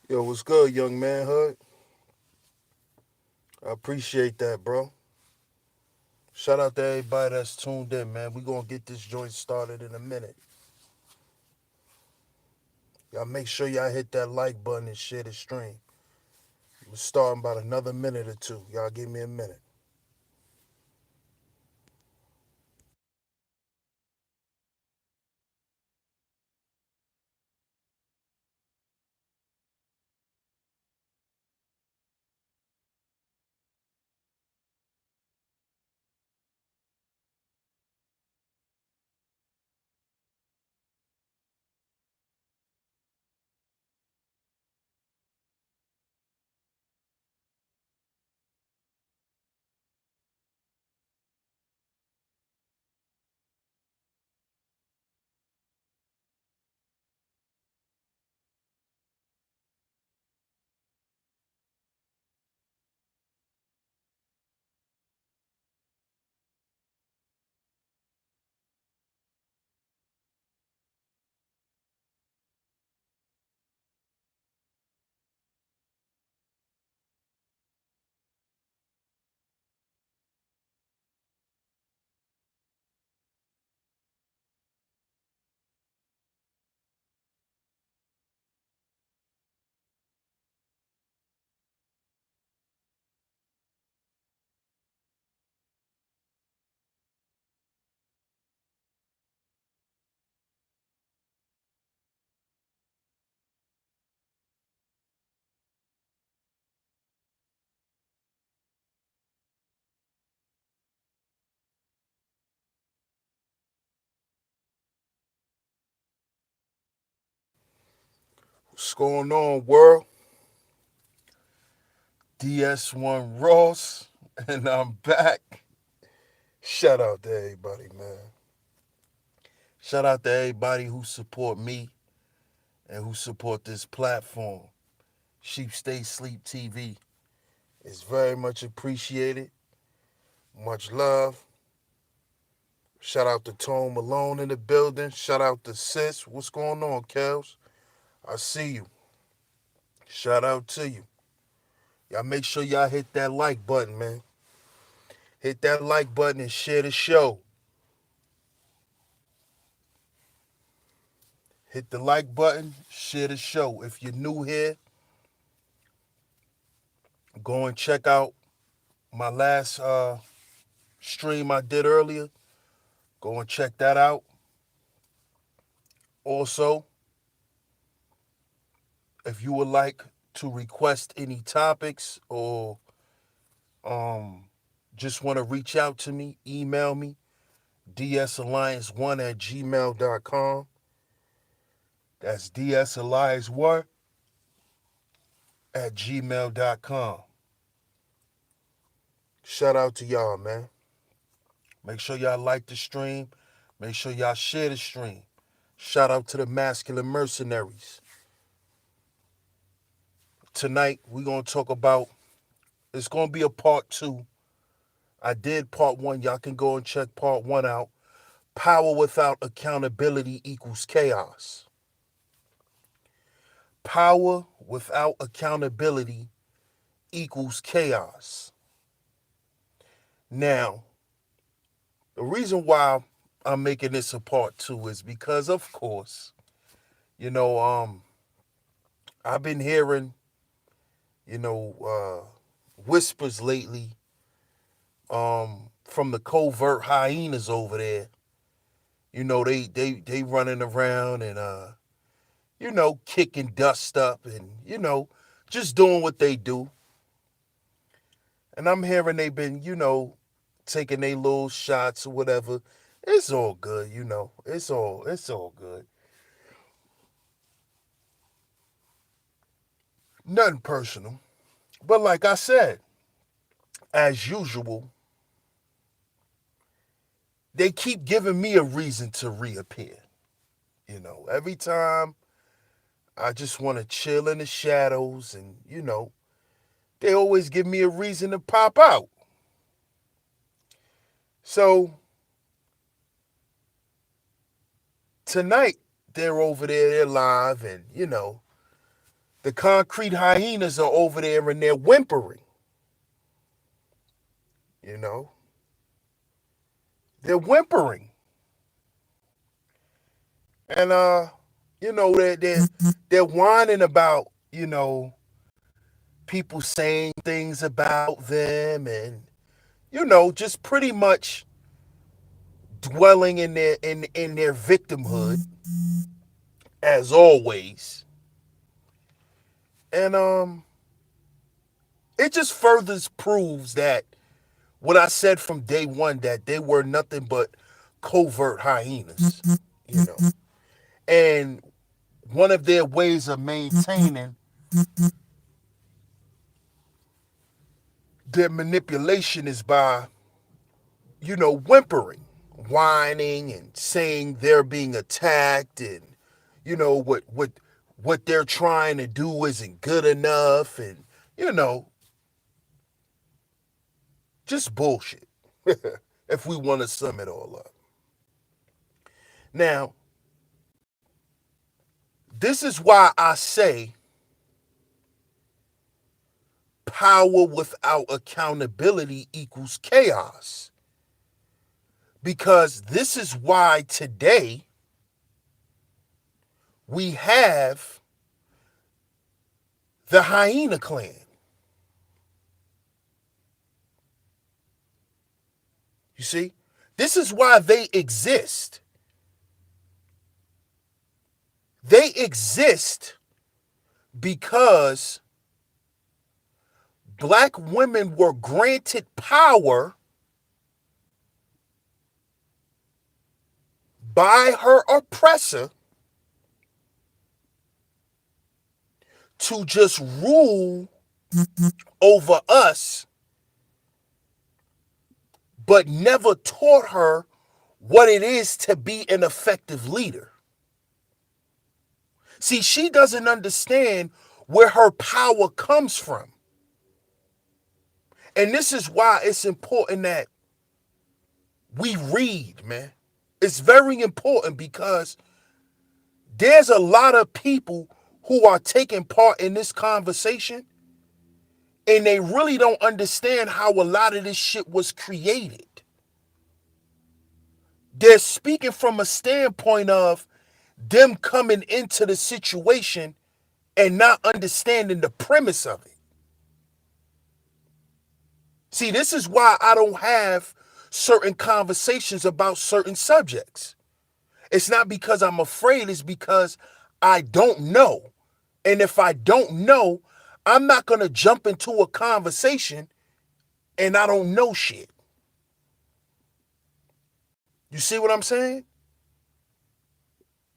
Yo, what's good, young manhood? I appreciate that, bro. Shout out to everybody that's tuned in, man. We gonna get this joint started in a minute. Y'all make sure y'all hit that like button and share the stream. We're starting about another minute or two. Y'all give me a minute. What's going on, world? DS1 Ross, and I'm back. Shout out to everybody, man. Shout out to everybody who support me and who support this platform. Sheep Stay Sleep TV. It's very much appreciated. Much love. Shout out to Tone Malone in the building. Shout out to Sis. What's going on, Kels? I see you. Shout out to you. Y'all make sure y'all hit that like button, man. Hit that like button and share the show. Hit the like button, share the show. If you're new here, go and check out my last stream I did earlier. Go and check that out. Also, if you would like to request any topics or um, just want to reach out to me, email me, dsalliance1 at gmail.com. That's dsalliance1 at gmail.com. Shout out to y'all, man. Make sure y'all like the stream. Make sure y'all share the stream. Shout out to the masculine mercenaries. Tonight, we're going to talk about, it's going to be a part two. I did part one. Y'all can go and check part one out. Power without accountability equals chaos. Power without accountability equals chaos. Now, the reason why I'm making this a part two is because, of course, you know, I've been hearing, you know, whispers lately from the covert hyenas over there. You know, they running around and kicking dust up and just doing what they do. And I'm hearing they've been, taking their little shots or whatever. It's all good, It's all good. Nothing personal. But like I said, as usual, they keep giving me a reason to reappear. Every time I just want to chill in the shadows and, they always give me a reason to pop out. So tonight, they're over there, they're live, and, The concrete hyenas are over there and they're whimpering. You know, they're whimpering. And they're whining about, people saying things about them and, just pretty much dwelling in their victimhood as always. And it just further proves that what I said from day one, that they were nothing but covert hyenas, And one of their ways of maintaining their manipulation is by, whimpering, whining, and saying they're being attacked, and what they're trying to do isn't good enough, and just bullshit. If we want to sum it all up. Now, this is why I say power without accountability equals chaos. Because this is why today we have the hyena clan. You see? This is why they exist. They exist because black women were granted power by her oppressor to just rule over us, but never taught her what it is to be an effective leader. See, she doesn't understand where her power comes from. And this is why it's important that we read, man. It's very important because there's a lot of people who are taking part in this conversation and they really don't understand how a lot of this shit was created. They're speaking from a standpoint of them coming into the situation and not understanding the premise of it. See, this is why I don't have certain conversations about certain subjects. It's not because I'm afraid, it's because I don't know. And if I don't know, I'm not going to jump into a conversation and I don't know shit. You see what I'm saying?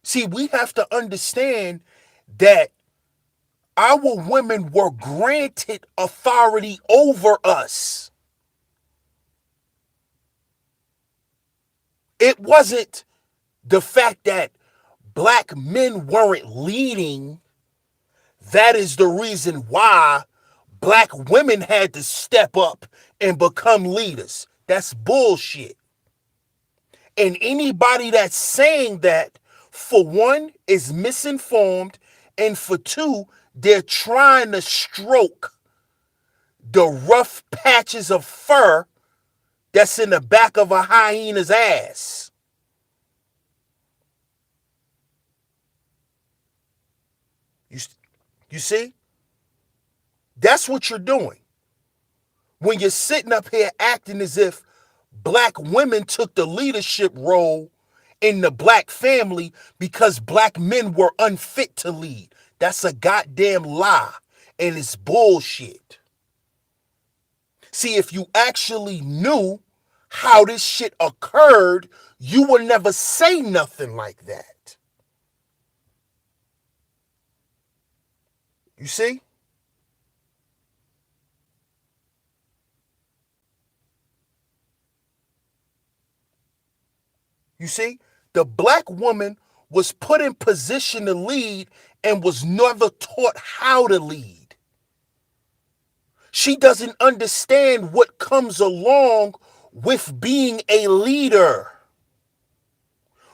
See, we have to understand that our women were granted authority over us. It wasn't the fact that black men weren't leading. That is the reason why black women had to step up and become leaders. That's bullshit. And anybody that's saying that, for one, is misinformed, and for two, they're trying to stroke the rough patches of fur that's in the back of a hyena's ass. You see? That's what you're doing. When you're sitting up here acting as if black women took the leadership role in the black family because black men were unfit to lead. That's a goddamn lie, and it's bullshit. See, if you actually knew how this shit occurred, you would never say nothing like that. You see? You see? The black woman was put in position to lead and was never taught how to lead. She doesn't understand what comes along with being a leader,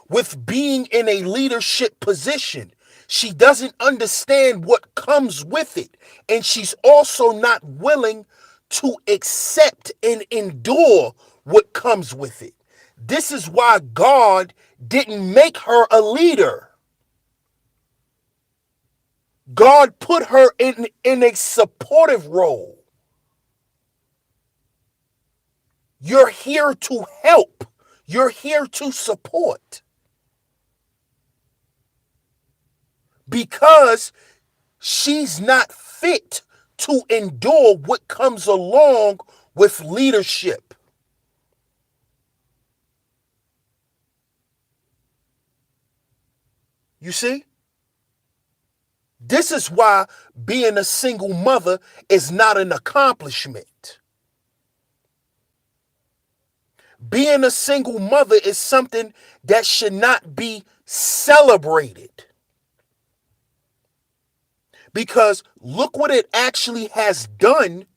with being in a leadership position. She doesn't understand what comes with it. And she's also not willing to accept and endure what comes with it. This is why God didn't make her a leader. God put her in a supportive role. You're here to help. You're here to support. Because she's not fit to endure what comes along with leadership. You see? This is why being a single mother is not an accomplishment. Being a single mother is something that should not be celebrated. Because look what it actually has done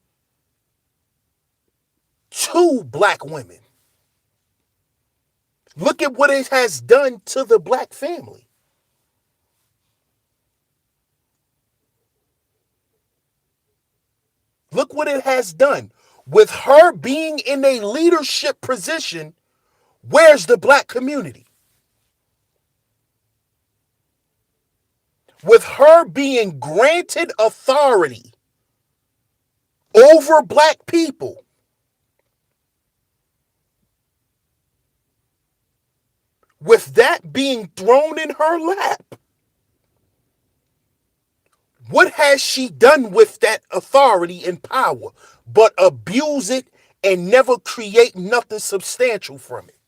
to black women. Look at what it has done to the black family. Look what it has done. With her being in a leadership position, where's the black community? With her being granted authority over black people, with that being thrown in her lap, what has she done with that authority and power but abuse it and never create nothing substantial from it?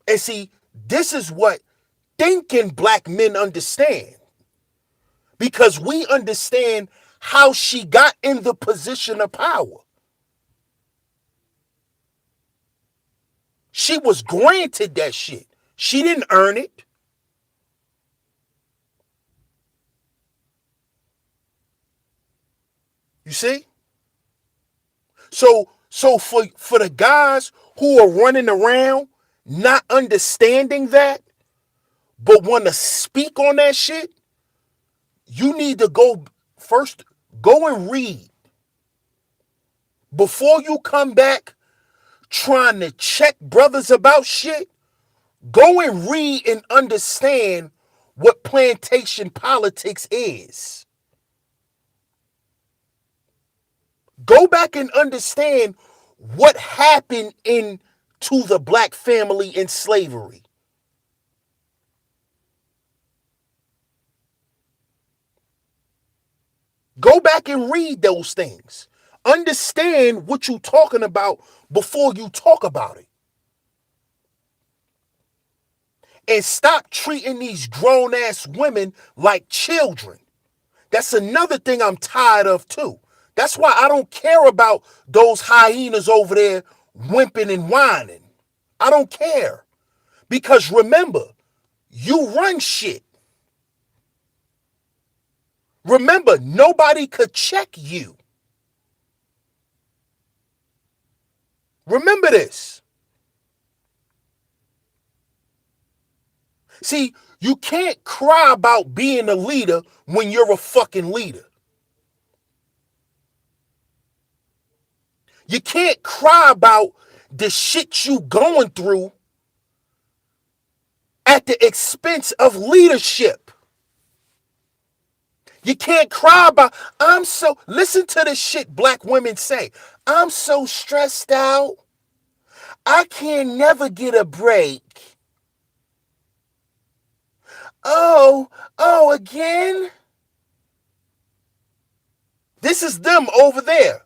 And see, this is what thinking black men understand. Because we understand how she got in the position of power. She was granted that shit. She didn't earn it. You see? So for the guys who are running around not understanding that, but want to speak on that shit, you need to go and read. Before you come back trying to check brothers about shit, go and read and understand what plantation politics is. Go back and understand what happened to the black family in slavery. Go back and read those things. Understand what you're talking about before you talk about it. And stop treating these grown-ass women like children. That's another thing I'm tired of too. That's why I don't care about those hyenas over there whimping and whining. I don't care. Because remember, you run shit. Remember, nobody could check you. Remember this. See, you can't cry about being a leader when you're a fucking leader. You can't cry about the shit you going through at the expense of leadership. You can't cry about, listen to the shit black women say. I'm so stressed out. I can never get a break. Again? This is them over there.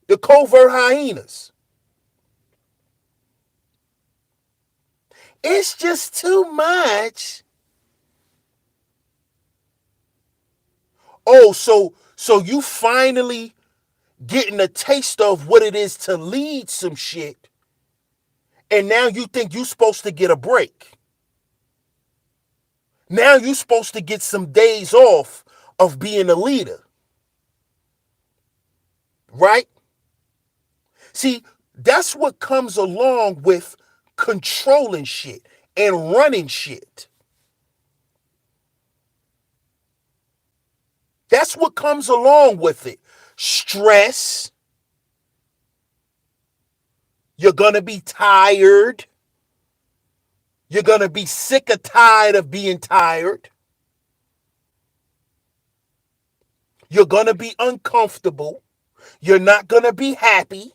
The covert hyenas. It's just too much. Oh, so you finally getting a taste of what it is to lead some shit, and now you think you're supposed to get a break. Now you're supposed to get some days off of being a leader. Right? See, that's what comes along with controlling shit and running shit. That's what comes along with it. Stress. You're going to be tired. You're going to be sick or tired of being tired. You're going to be uncomfortable. You're not going to be happy.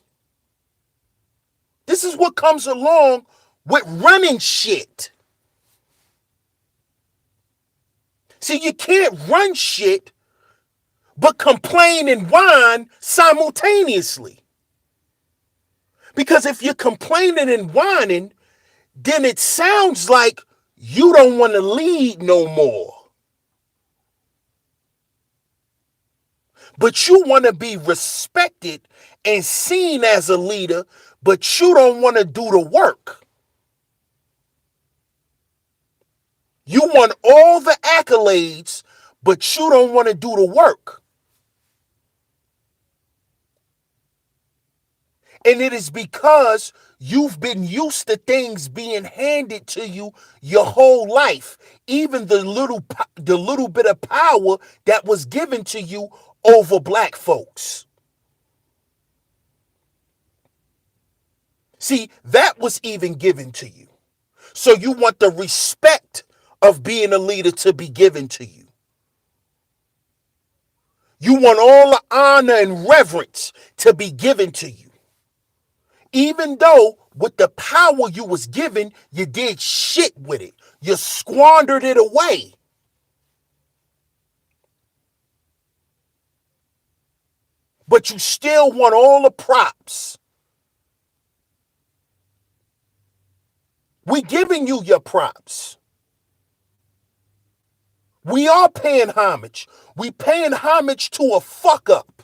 This is what comes along with running shit. See, you can't run shit but complain and whine simultaneously. Because if you're complaining and whining, then it sounds like you don't want to lead no more. But you want to be respected and seen as a leader, but you don't want to do the work. You want all the accolades, but you don't want to do the work. And it is because you've been used to things being handed to you your whole life. Even the little bit of power that was given to you over black folks. See, that was even given to you. So you want the respect of being a leader to be given to you. You want all the honor and reverence to be given to you. Even though with the power you was given, you did shit with it. You squandered it away. But you still want all the props. We giving you your props. We are paying homage. We paying homage to a fuck up.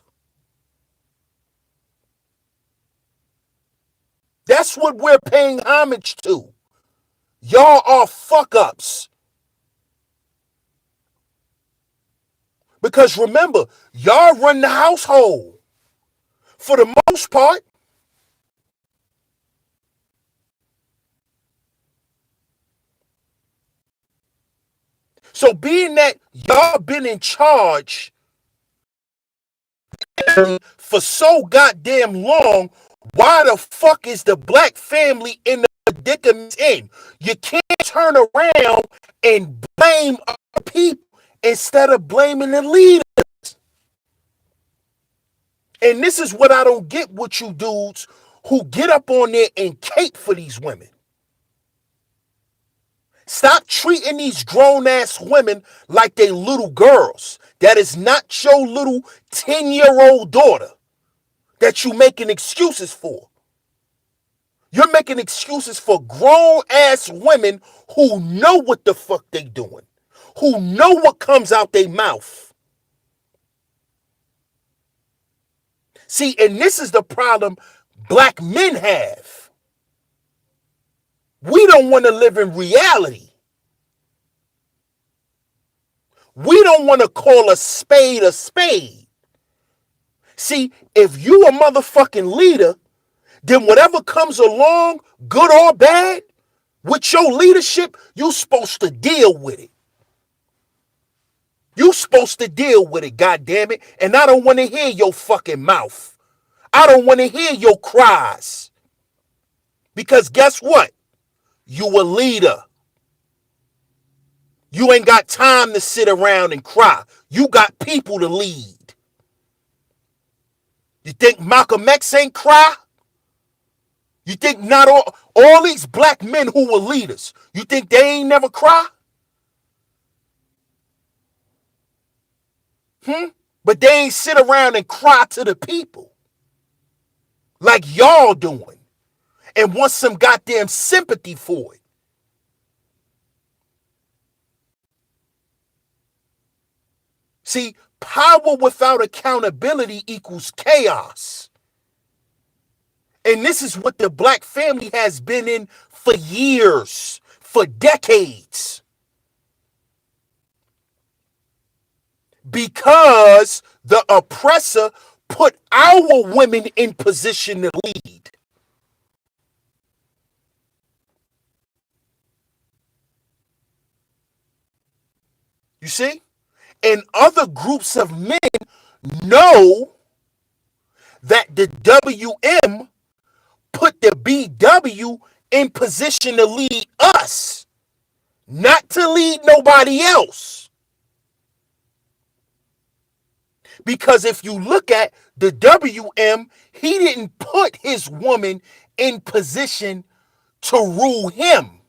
That's what we're paying homage to. Y'all are fuck ups. Because remember, y'all run the household. For the most part. So being that y'all been in charge for so goddamn long, why the fuck is the black family in the predicament in? You can't turn around and blame other people instead of blaming the leaders. And this is what I don't get with you dudes who get up on there and cape for these women. Stop treating these grown-ass women like they little girls. That is not your little 10-year-old daughter that you making excuses for. You're making excuses for grown-ass women who know what the fuck they doing, who know what comes out their mouth. See, and this is the problem black men have. We don't want to live in reality. We don't want to call a spade a spade. See, if you a motherfucking leader, then whatever comes along, good or bad, with your leadership, you're supposed to deal with it. You're supposed to deal with it, goddammit. And I don't want to hear your fucking mouth. I don't want to hear your cries. Because guess what? You a leader. You ain't got time to sit around and cry. You got people to lead. You think Malcolm X ain't cry? You think not all these black men who were leaders, you think they ain't never cry? But they ain't sit around and cry to the people like y'all doing and want some goddamn sympathy for it. See, power without accountability equals chaos. And this is what the black family has been in for years, for decades. Because the oppressor put our women in position to lead. You see? And other groups of men know that the WM put the BW in position to lead us, not to lead nobody else. Because if you look at the WM, he didn't put his woman in position to rule him.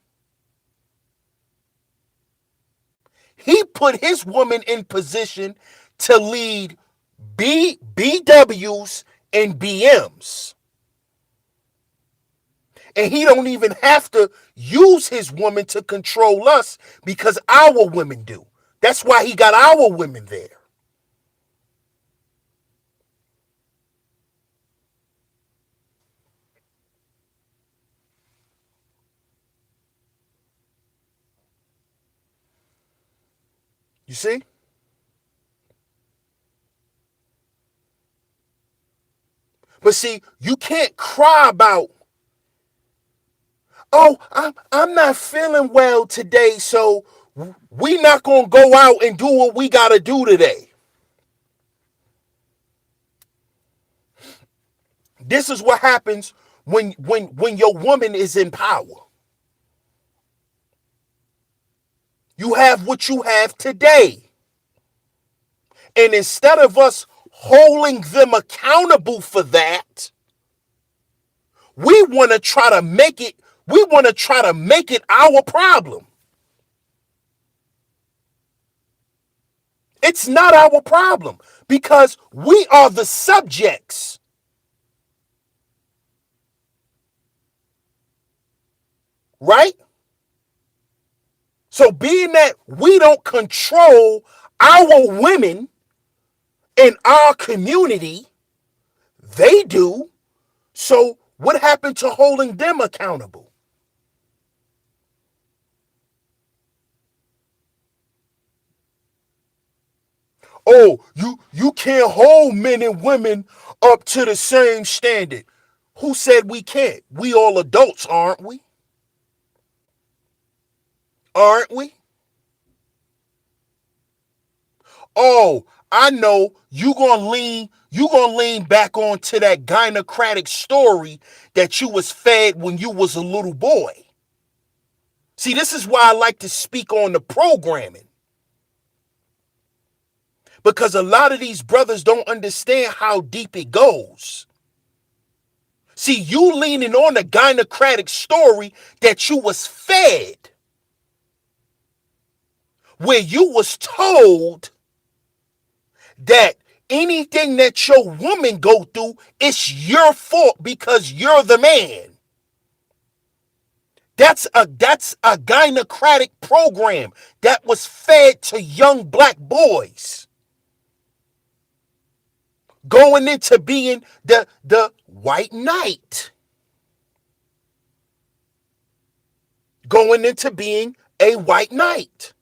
He put his woman in position to lead BWs and BMs. And he don't even have to use his woman to control us because our women do. That's why he got our women there. You see? But see, you can't cry about, oh, I'm not feeling well today, so we not going to go out and do what we got to do today. This is what happens when your woman is in power. You have what you have today. And instead of us holding them accountable for that, we want to try to make it our problem. It's not our problem because we are the subjects. Right? So being that we don't control our women in our community, they do. So what happened to holding them accountable? Oh, you can't hold men and women up to the same standard. Who said we can't? We all adults, aren't we? Aren't we? Oh, I know you gonna lean back onto that gynocratic story that you was fed when you was a little boy. See, this is why I like to speak on the programming. Because a lot of these brothers don't understand how deep it goes. See, you leaning on the gynocratic story that you was fed, where you was told that anything that your woman go through, it's your fault because you're the man. That's a gynocratic program that was fed to young black boys. Going into being the white knight. Going into being a white knight.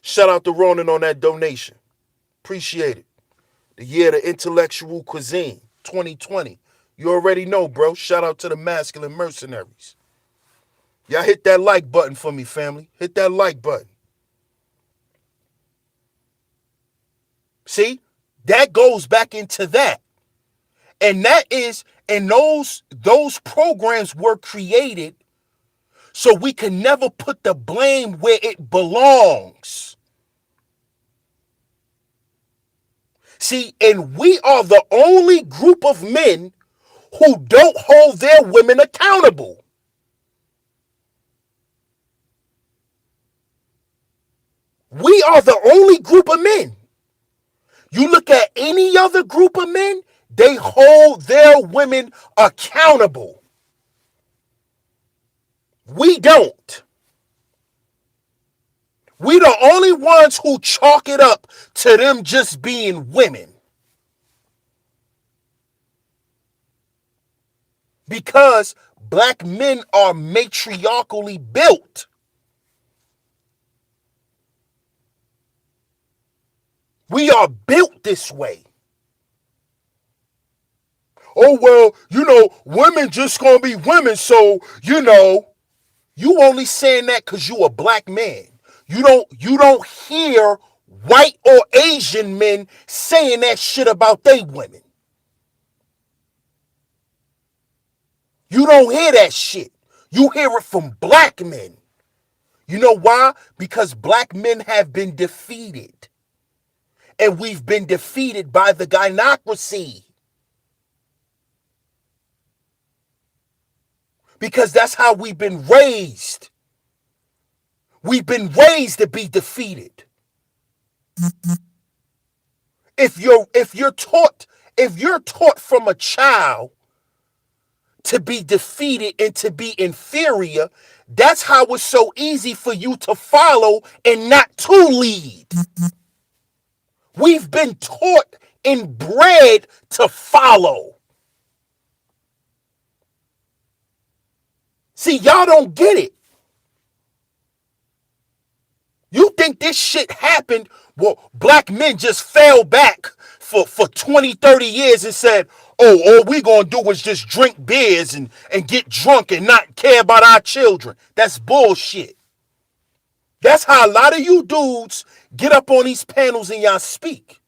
Shout out to Ronan on that donation. Appreciate it. The year of the intellectual cuisine, 2020. You already know, bro. Shout out to the masculine mercenaries. Y'all hit that like button for me, family. Hit that like button. See? That goes back into that. And those programs were created so we can never put the blame where it belongs. See, and we are the only group of men who don't hold their women accountable. We are the only group of men. You look at any other group of men, they hold their women accountable. We don't. We the only ones who chalk it up to them just being women. Because black men are matriarchally built. We are built this way. Oh, well, women just gonna be women, so, you only saying that because you a black man. You don't hear white or Asian men saying that shit about they women. You don't hear that shit. You hear it from black men. You know why? Because black men have been defeated. And we've been defeated by the gynocracy. Because that's how we've been raised. We've been raised to be defeated. If you're taught from a child to be defeated and to be inferior, that's how it's so easy for you to follow and not to lead. We've been taught and bred to follow. See, y'all don't get it. You think this shit happened? Well, black men just fell back for 20, 30 years and said, oh, all we gonna do is just drink beers and get drunk and not care about our children. That's bullshit. That's how a lot of you dudes get up on these panels and y'all speak.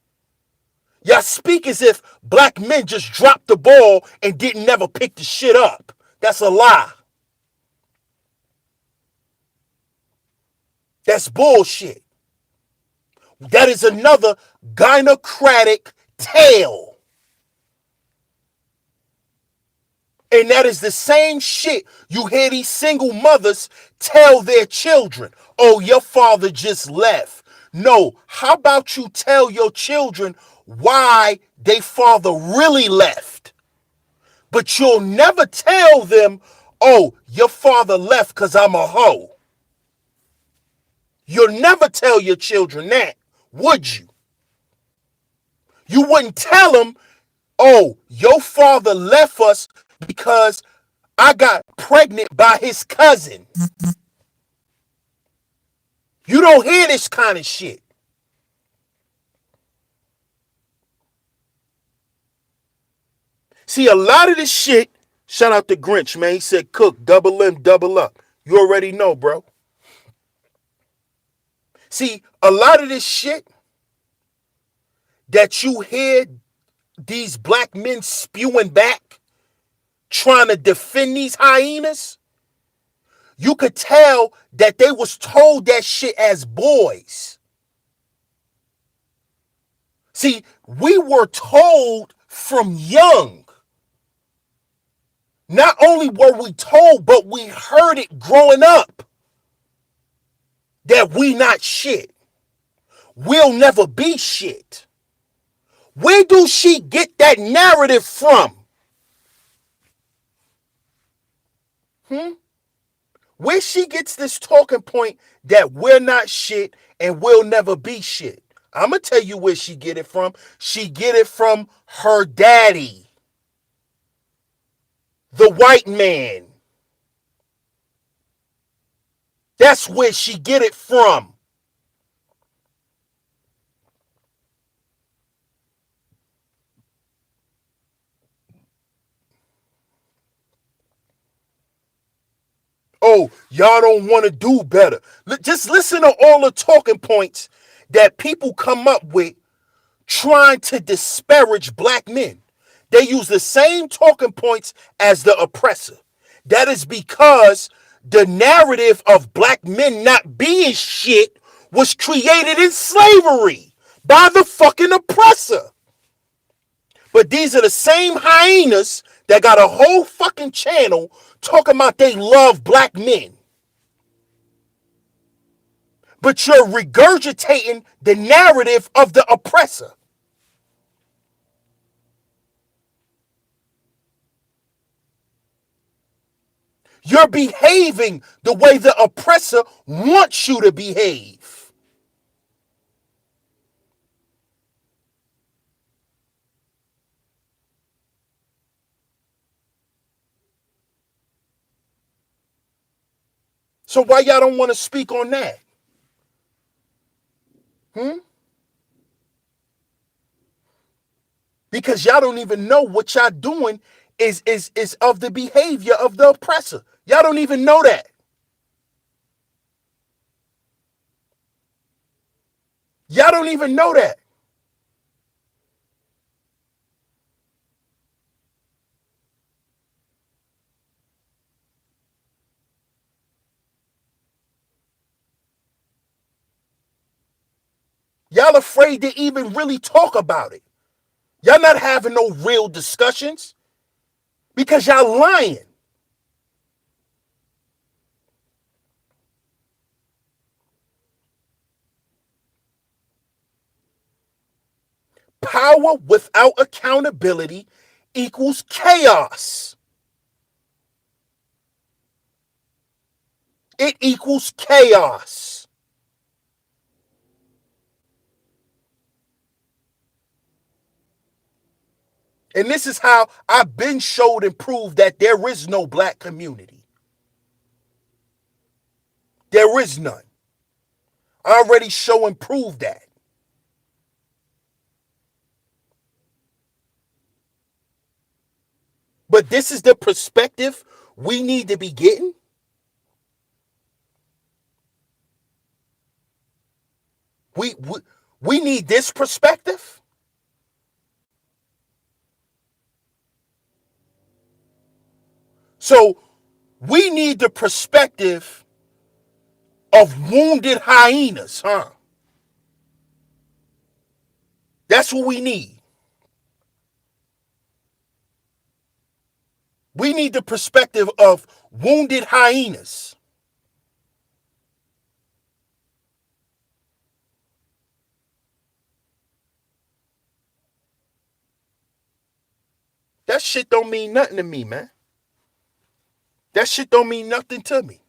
Y'all speak as if black men just dropped the ball and didn't never pick the shit up. That's a lie. That's bullshit. That is another gynocratic tale. And that is the same shit you hear these single mothers tell their children. Oh, your father just left. No, how about you tell your children why their father really left? But you'll never tell them, oh, your father left because I'm a hoe. You'll never tell your children that, would you? You wouldn't tell them, oh, your father left us because I got pregnant by his cousin. You don't hear this kind of shit. See, a lot of this shit, shout out to Grinch, man. He said, Cook, double M, double up. You already know, bro. See, a lot of this shit that you hear these black men spewing back, trying to defend these hyenas, you could tell that they was told that shit as boys. See, we were told from young. Not only were we told, but we heard it growing up that we not shit. We'll never be shit. Where do she get that narrative from? Where she gets this talking point that we're not shit and we'll never be shit. I'm going to tell you where she get it from. She get it from her daddy, the white man. That's where she get it from. Oh, y'all don't want to do better. Just listen to all the talking points that people come up with trying to disparage black men. They use the same talking points as the oppressor. That is because the narrative of black men not being shit was created in slavery by the fucking oppressor. But these are the same hyenas that got a whole fucking channel talking about they love black men. But you're regurgitating the narrative of the oppressor. You're behaving the way the oppressor wants you to behave. So why y'all don't want to speak on that? Because y'all don't even know what y'all doing is of the behavior of the oppressor. Y'all don't even know that. Y'all don't even know that. Because y'all don't even know what y'all doing is of the behavior of the oppressor. Y'all don't even know that. Because y'all don't even know what y'all doing is of the behavior of the oppressor. Y'all don't even know that. Because y'all don't even know what y'all doing is of the behavior of the oppressor. Y'all don't even know that. Y'all don't even know that. Y'all afraid to even really talk about it. Y'all not having no real discussions because y'all lying. Power without accountability equals chaos. It equals chaos. And this is how I've been showed and proved that there is no black community. There is none. I already show and prove that. But this is the perspective we need to be getting. We we, we need this perspective. So we need the perspective of wounded hyenas, huh? That's what we need. We need the perspective of wounded hyenas. That shit don't mean nothing to me, man. That shit don't mean nothing to me.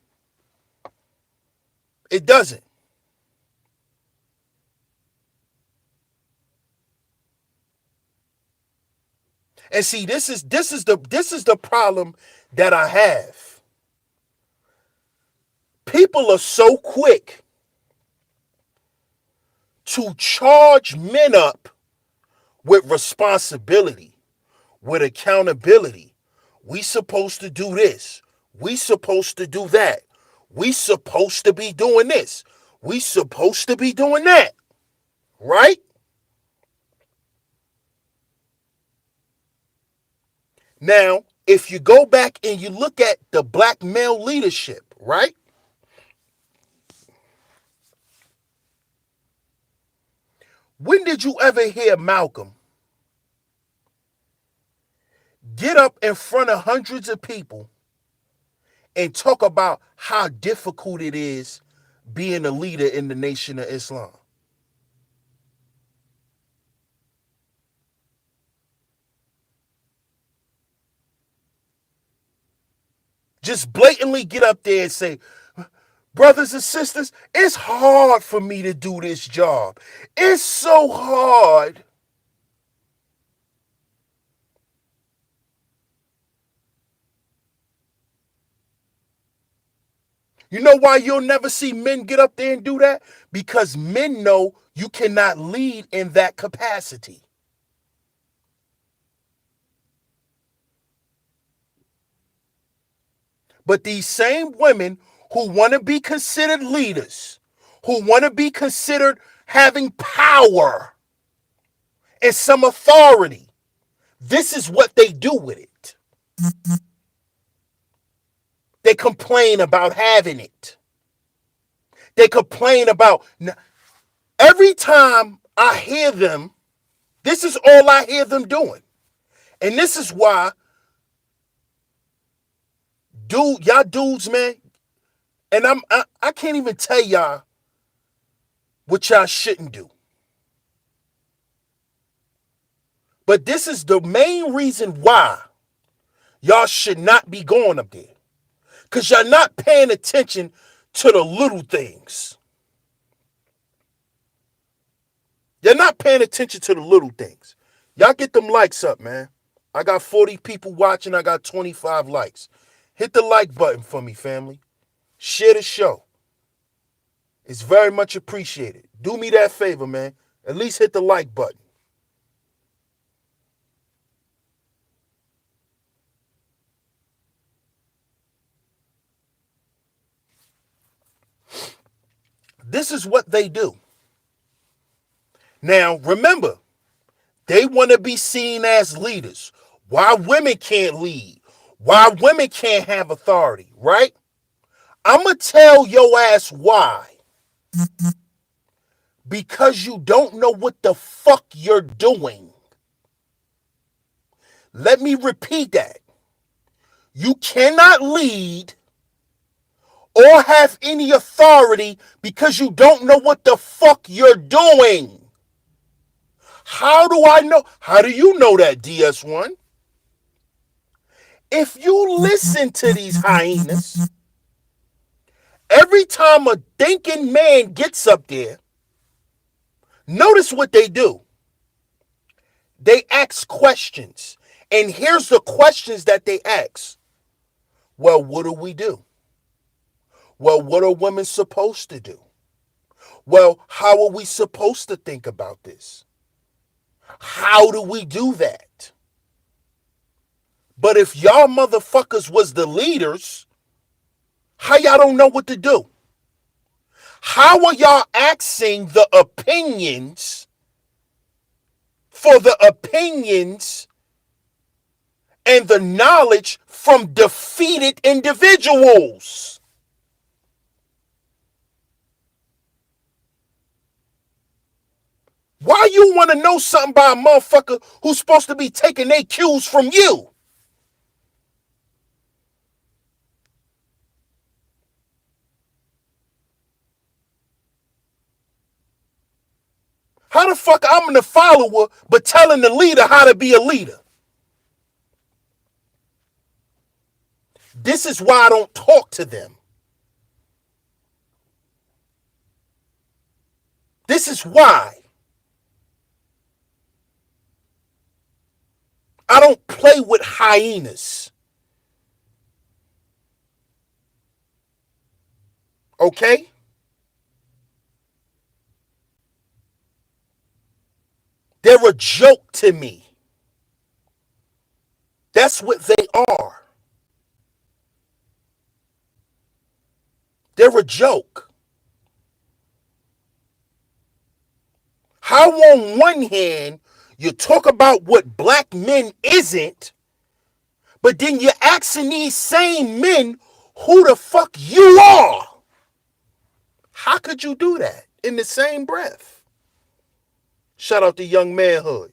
It doesn't. And see, this is the problem that I have. People are so quick to charge men up with responsibility, with accountability. We supposed to do this. We supposed to do that. We supposed to be doing this. We supposed to be doing that. Right? Now, if you go back and you look at the black male leadership, right? When did you ever hear Malcolm get up in front of hundreds of people and talk about how difficult it is being a leader in the Nation of Islam? Just blatantly get up there and say, brothers and sisters, it's hard for me to do this job. It's so hard. You know why you'll never see men get up there and do that? Because men know you cannot lead in that capacity. But these same women who want to be considered leaders, who want to be considered having power and some authority, this is what they do with it. They complain about having it. They complain about every time I hear them, this is all I hear them doing. And this is why, y'all dudes, man, and I can't even tell y'all what y'all shouldn't do. But this is the main reason why y'all should not be going up there. Because y'all not paying attention to the little things. You're not paying attention to the little things. Y'all get them likes up, man. I got 40 people watching. I got 25 likes. Hit the like button for me, family. Share the show. It's very much appreciated. Do me that favor, man. At least hit the like button. This is what they do. Now, remember, they want to be seen as leaders. Why women can't lead? Why women can't have authority, right? I'm going to tell your ass why. Because you don't know what the fuck you're doing. Let me repeat that. You cannot lead or have any authority because you don't know what the fuck you're doing. How do I know? How do you know that, DS1? If you listen to these hyenas, every time a thinking man gets up there, notice what they do. They ask questions. And here's the questions that they ask. Well, what do we do? Well, what are women supposed to do? Well, how are we supposed to think about this? How do we do that? But if y'all motherfuckers was the leaders, how y'all don't know what to do? How are y'all asking the opinions for the opinions and the knowledge from defeated individuals? Why you want to know something by a motherfucker who's supposed to be taking their cues from you? How the fuck I'm the follower but telling the leader how to be a leader? This is why I don't talk to them. This is why I don't play with hyenas. Okay? They're a joke to me. That's what they are. They're a joke. How on one hand you talk about what black men isn't, but then you're asking these same men who the fuck you are? How could you do that in the same breath? Shout out to Young Manhood.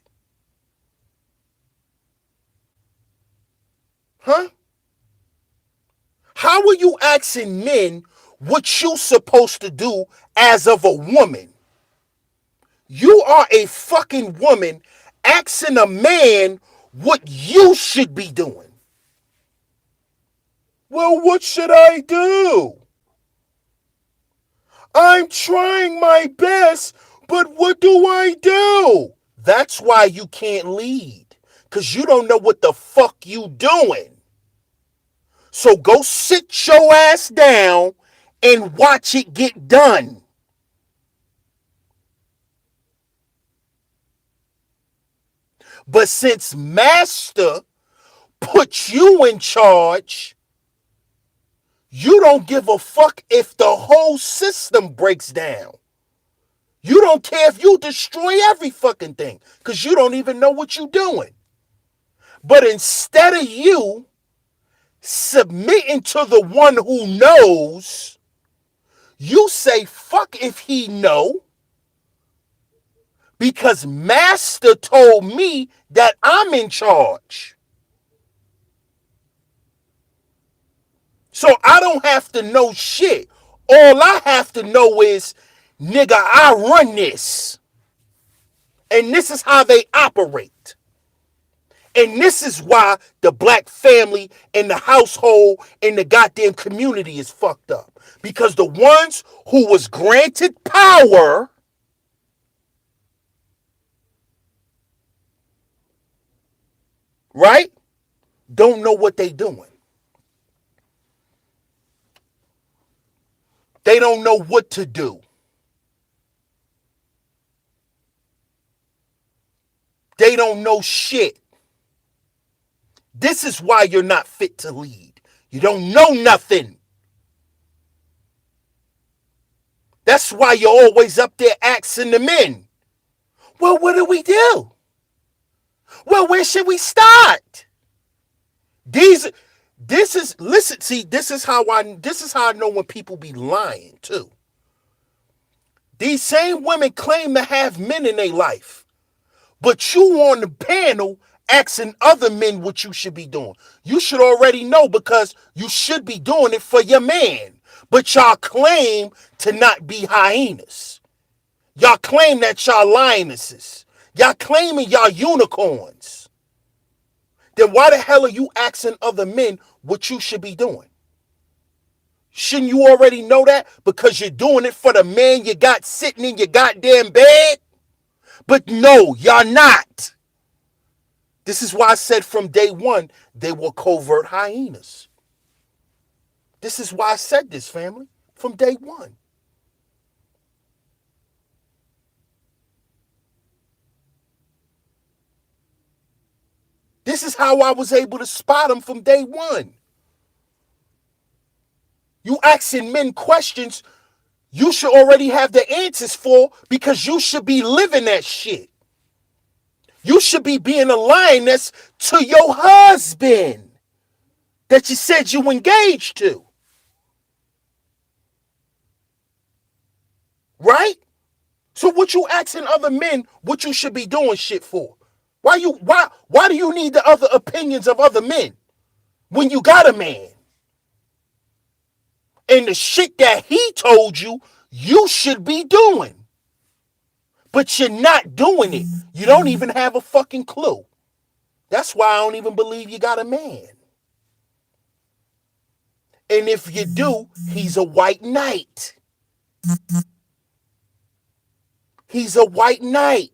Huh? How are you asking men what you supposed to do as of a woman? You are a fucking woman asking a man what you should be doing. Well, what should I do? I'm trying my best, but what do I do? That's why you can't lead, because you don't know what the fuck you doing. So go sit your ass down and watch it get done. But since Master put you in charge, you don't give a fuck if the whole system breaks down. You don't care if you destroy every fucking thing, because you don't even know what you're doing. But instead of you submitting to the one who knows, you say fuck if he know, because Master told me that I'm in charge. So I don't have to know shit. All I have to know is, nigga, I run this. And this is how they operate. And this is why the black family and the household and the goddamn community is fucked up. Because the ones who was granted power, right, don't know what they doing. They don't know what to do. They don't know shit. This is why you're not fit to lead. You don't know nothing. That's why you're always up there asking the men, Well, what do we do? Well, where should we start? These this is listen, see, this is how I know when people be lying too. These same women claim to have men in their life, but you on the panel asking other men what you should be doing. You should already know because you should be doing it for your man. But y'all claim to not be hyenas. Y'all claim that y'all lionesses. Y'all claiming y'all unicorns. Then why the hell are you asking other men what you should be doing? Shouldn't you already know that? Because you're doing it for the man you got sitting in your goddamn bed? But no, y'all not. This is why I said from day one, they were covert hyenas. This is why I said this, family, from day one. This is how I was able to spot them from day one. You asking men questions you should already have the answers for because you should be living that shit. You should be being a lioness to your husband that you said you engaged to. Right? So what you asking other men what you should be doing shit for? Why do you need the other opinions of other men when you got a man? And the shit that he told you you should be doing. But you're not doing it. You don't even have a fucking clue. That's why I don't even believe you got a man. And if you do, he's a white knight. He's a white knight.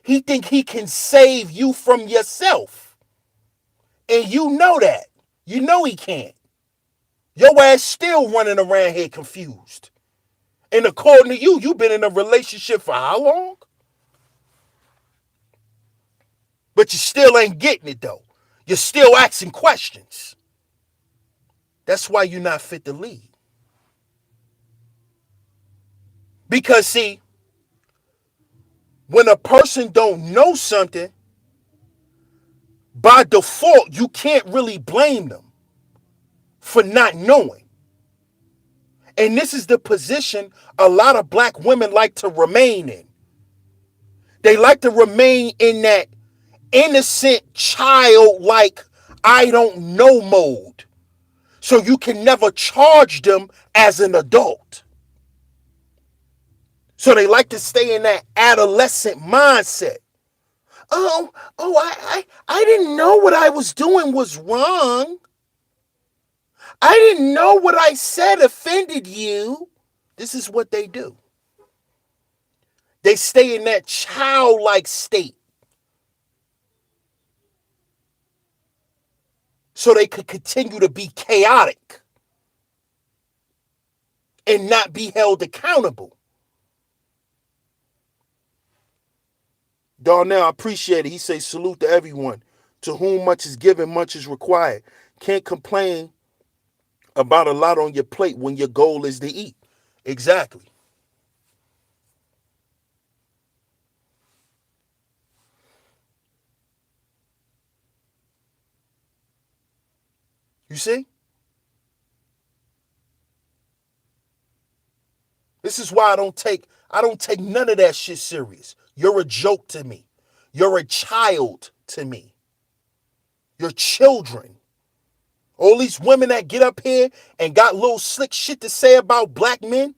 He think he can save you from yourself. And you know that. You know he can't. Your ass still running around here confused. And according to you, you've been in a relationship for how long? But you still ain't getting it though. You're still asking questions. That's why you're not fit to lead. Because see, when a person don't know something, by default, you can't really blame them for not knowing. And this is the position a lot of black women like to remain in. They like to remain in that innocent, childlike, I don't know mode. So you can never charge them as an adult. So they like to stay in that adolescent mindset. I didn't know what I was doing was wrong. I didn't know what I said offended you. This is what they do. They stay in that childlike state so they could continue to be chaotic and not be held accountable. Darnell, I appreciate it. He says, salute to everyone. To whom much is given, much is required. Can't complain about a lot on your plate when your goal is to eat. Exactly. You see? This is why I don't take none of that shit serious. You're a joke to me. You're a child to me. You're children. All these women that get up here and got little slick shit to say about black men,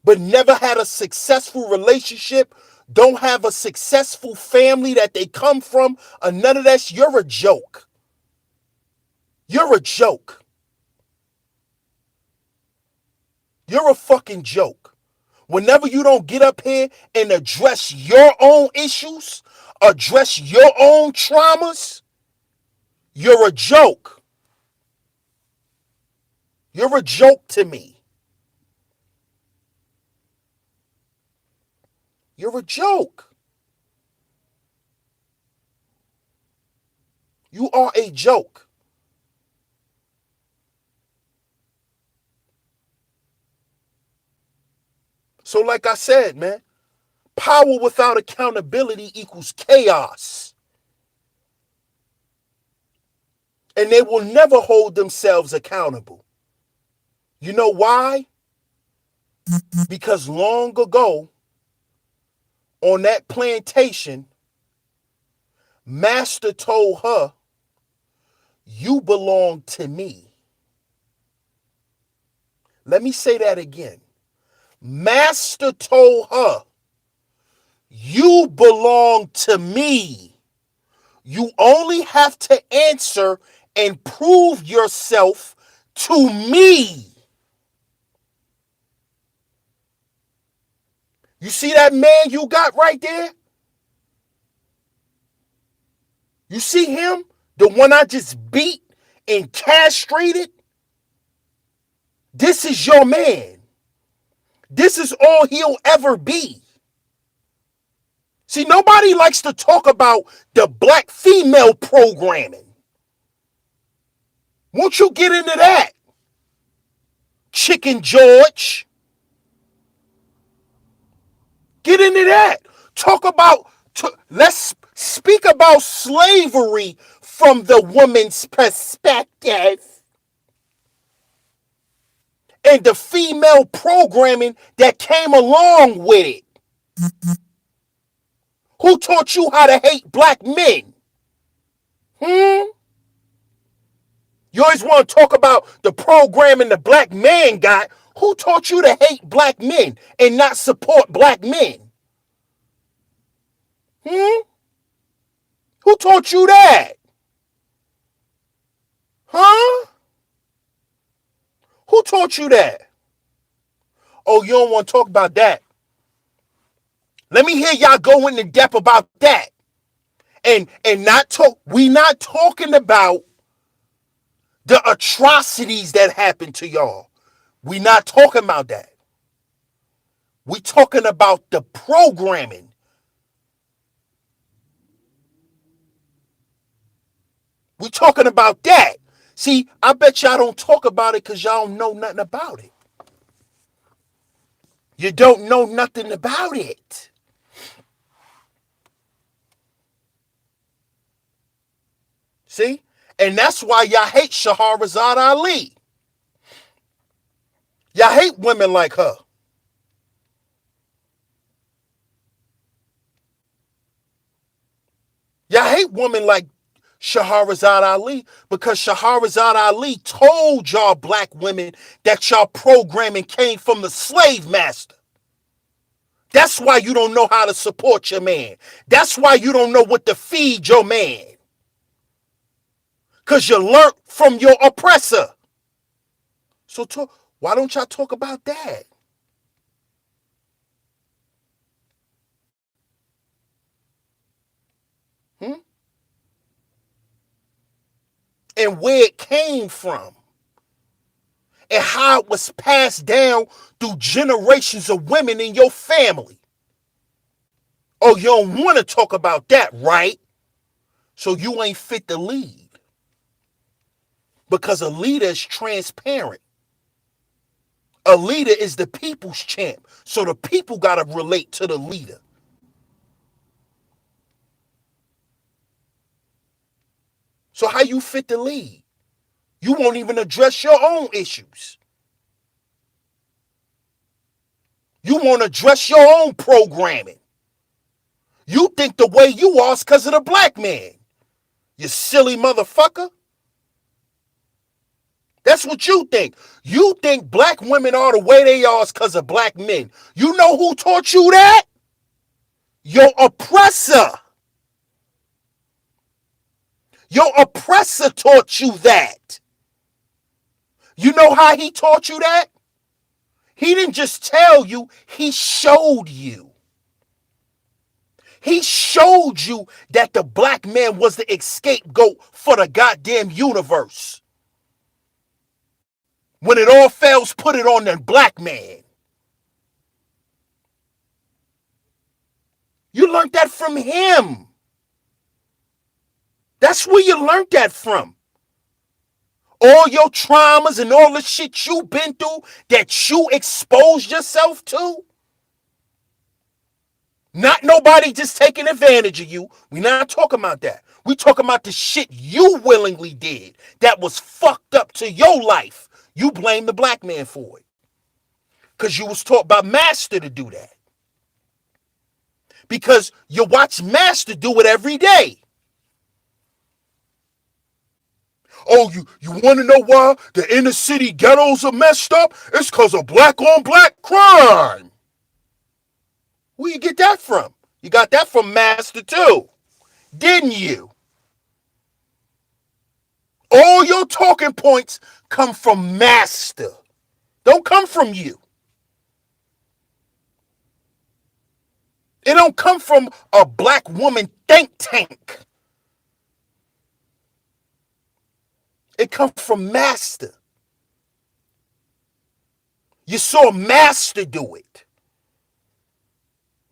but never had a successful relationship, don't have a successful family that they come from, or none of that, you're a joke. You're a joke. You're a fucking joke. Whenever you don't get up here and address your own issues, address your own traumas, you're a joke. You're a joke to me. You're a joke. You are a joke. So like I said, man, Power without accountability equals chaos. And they will never hold themselves accountable. You know why? Because long ago, on that plantation, Master told her, you belong to me. Let me say that again. Master told her, you belong to me. You only have to answer and prove yourself to me. You see that man you got right there? You see him? The one I just beat and castrated? This is your man. This is all he'll ever be. See, nobody likes to talk about the black female programming. Won't you get into that? Chicken George. Get into that. Let's speak about slavery from the woman's perspective and the female programming that came along with it. Who taught you how to hate black men? You always want to talk about the programming the black man got. Who taught you to hate black men and not support black men? Who taught you that? Who taught you that? Oh, you don't want to talk about that. Let me hear y'all go into depth about that. And we not talking about the atrocities that happened to y'all. We not talking about that. We talking about the programming. We talking about that. See, I bet y'all don't talk about it because y'all don't know nothing about it. You don't know nothing about it. See? And that's why y'all hate Shahrazad Ali. Y'all hate women like her. Y'all hate women like Shahrazad Ali because Shahrazad Ali told y'all black women that y'all programming came from the slave master. That's why you don't know how to support your man. That's why you don't know what to feed your man. Because you learned from your oppressor. So why don't y'all talk about that? And where it came from. And how it was passed down through generations of women in your family. Oh, you don't want to talk about that, right? So you ain't fit to lead. Because a leader is transparent. A leader is the people's champ. So the people got to relate to the leader. So how you fit to lead? You won't even address your own issues. You won't address your own programming. You think the way you are is because of the black man. You silly motherfucker. That's what you think. You think black women are the way they are is because of black men. You know who taught you that? Your oppressor. Your oppressor taught you that. You know how he taught you that? He didn't just tell you, he showed you. He showed you that the black man was the scapegoat for the goddamn universe. When it all fails, put it on the black man. You learned that from him. That's where you learned that from. All your traumas and all the shit you've been through that you exposed yourself to. Not nobody just taking advantage of you. We not talking about that. We talking about the shit you willingly did that was fucked up to your life. You blame the black man for it. Because you was taught by Master to do that. Because you watch Master do it every day. Oh, you want to know why the inner city ghettos are messed up? It's because of black on black crime. Where you get that from? You got that from Master too, didn't you? All your talking points come from Master. Don't come from you. It don't come from a black woman think tank. It comes from Master. You saw Master do it.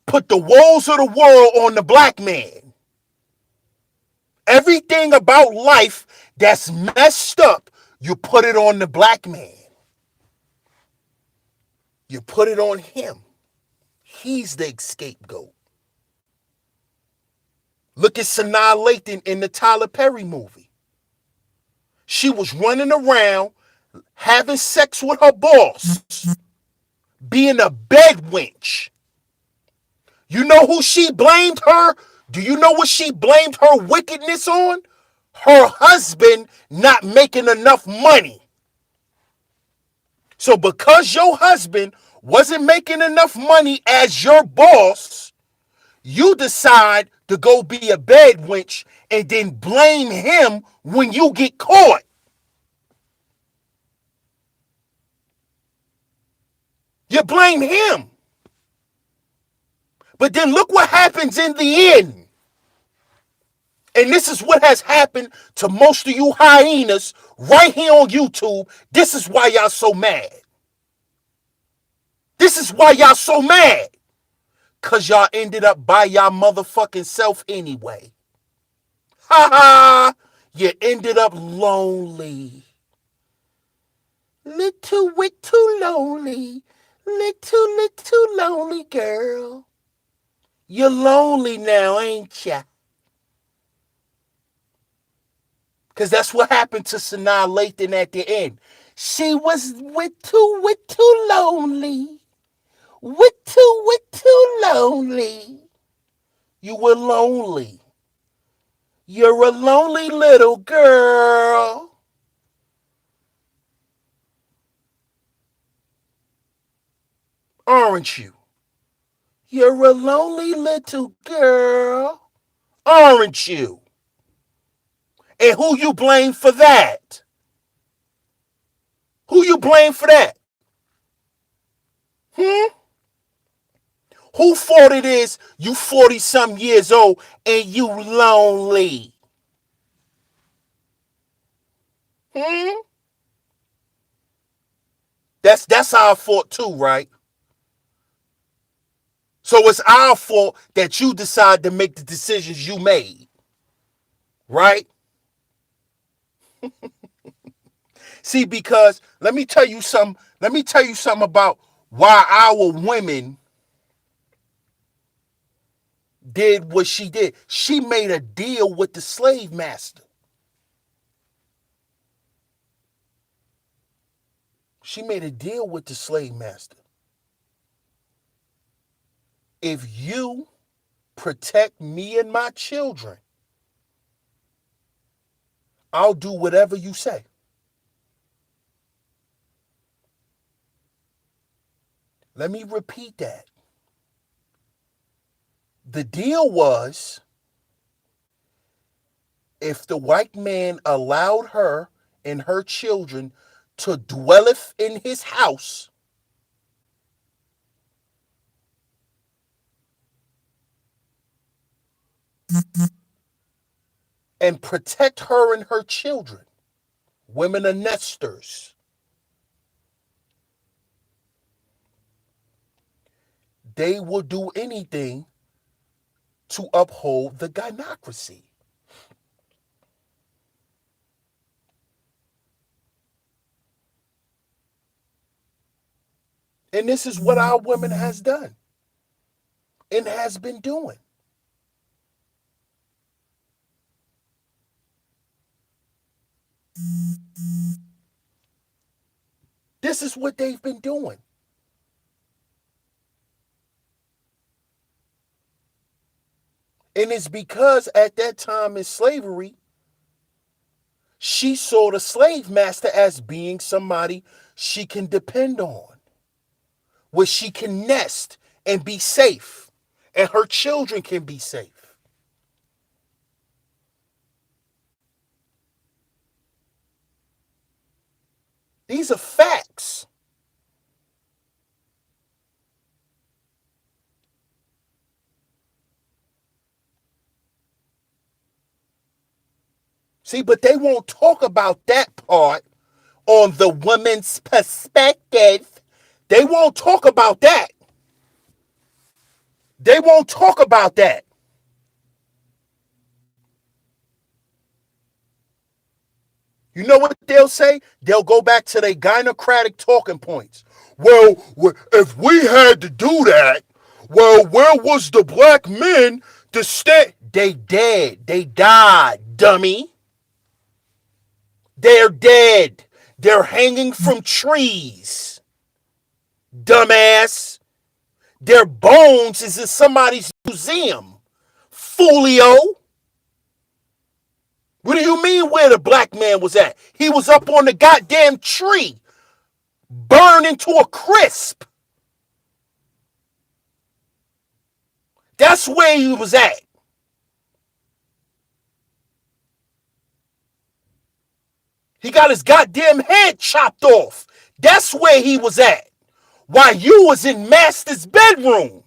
Put the woes of the world on the black man. Everything about life that's messed up, you put it on the black man. You put it on him. He's the scapegoat. Look at Sanaa Lathan in the Tyler Perry movie. She was running around having sex with her boss, being a bed wench. You know who she blamed her? Do you know what she blamed her wickedness on? Her husband not making enough money. So because your husband wasn't making enough money as your boss, you decide to go be a bed wench and then blame him when you get caught. You blame him. But then look what happens in the end. And this is what has happened to most of you hyenas right here on YouTube. This is why y'all so mad. This is why y'all so mad. Because y'all ended up by y'all motherfucking self anyway. Ha ha! You ended up lonely. Little lonely. Little lonely girl. You're lonely now, ain't ya? Because that's what happened to Sanaa Lathan at the end. She was too lonely. Too lonely. You were lonely. You're a lonely little girl. Aren't you? You're a lonely little girl. Aren't you? And who you blame for that? Who you blame for that? Who fault it is you 40-some years old and you lonely? That's our fault too, right? So it's our fault that you decide to make the decisions you made, right? See, because let me tell you something about why our women did what she did. She made a deal with the slave master. She made a deal with the slave master. If you protect me and my children, I'll do whatever you say. Let me repeat that. The deal was, if the white man allowed her and her children to dwelleth in his house, and protect her and her children, women are nesters, they will do anything to uphold the gynocracy. And this is what our women has done. and has been doing. This is what they've been doing. And it's because at that time in slavery, she saw the slave master as being somebody she can depend on, where she can nest and be safe, and her children can be safe. These are facts. See, but they won't talk about that part on the woman's perspective. They won't talk about that. They won't talk about that. You know what they'll say? They'll go back to their gynocratic talking points. Well, if we had to do that, well, where was the black men to stay? They dead. They died, dummy. They're dead. They're hanging from trees, dumbass. Their bones is in somebody's museum, foolio. What do you mean where the black man was at? He was up on the goddamn tree, burned into a crisp. That's where he was at. He got his goddamn head chopped off. That's where he was at. While you was in Master's bedroom.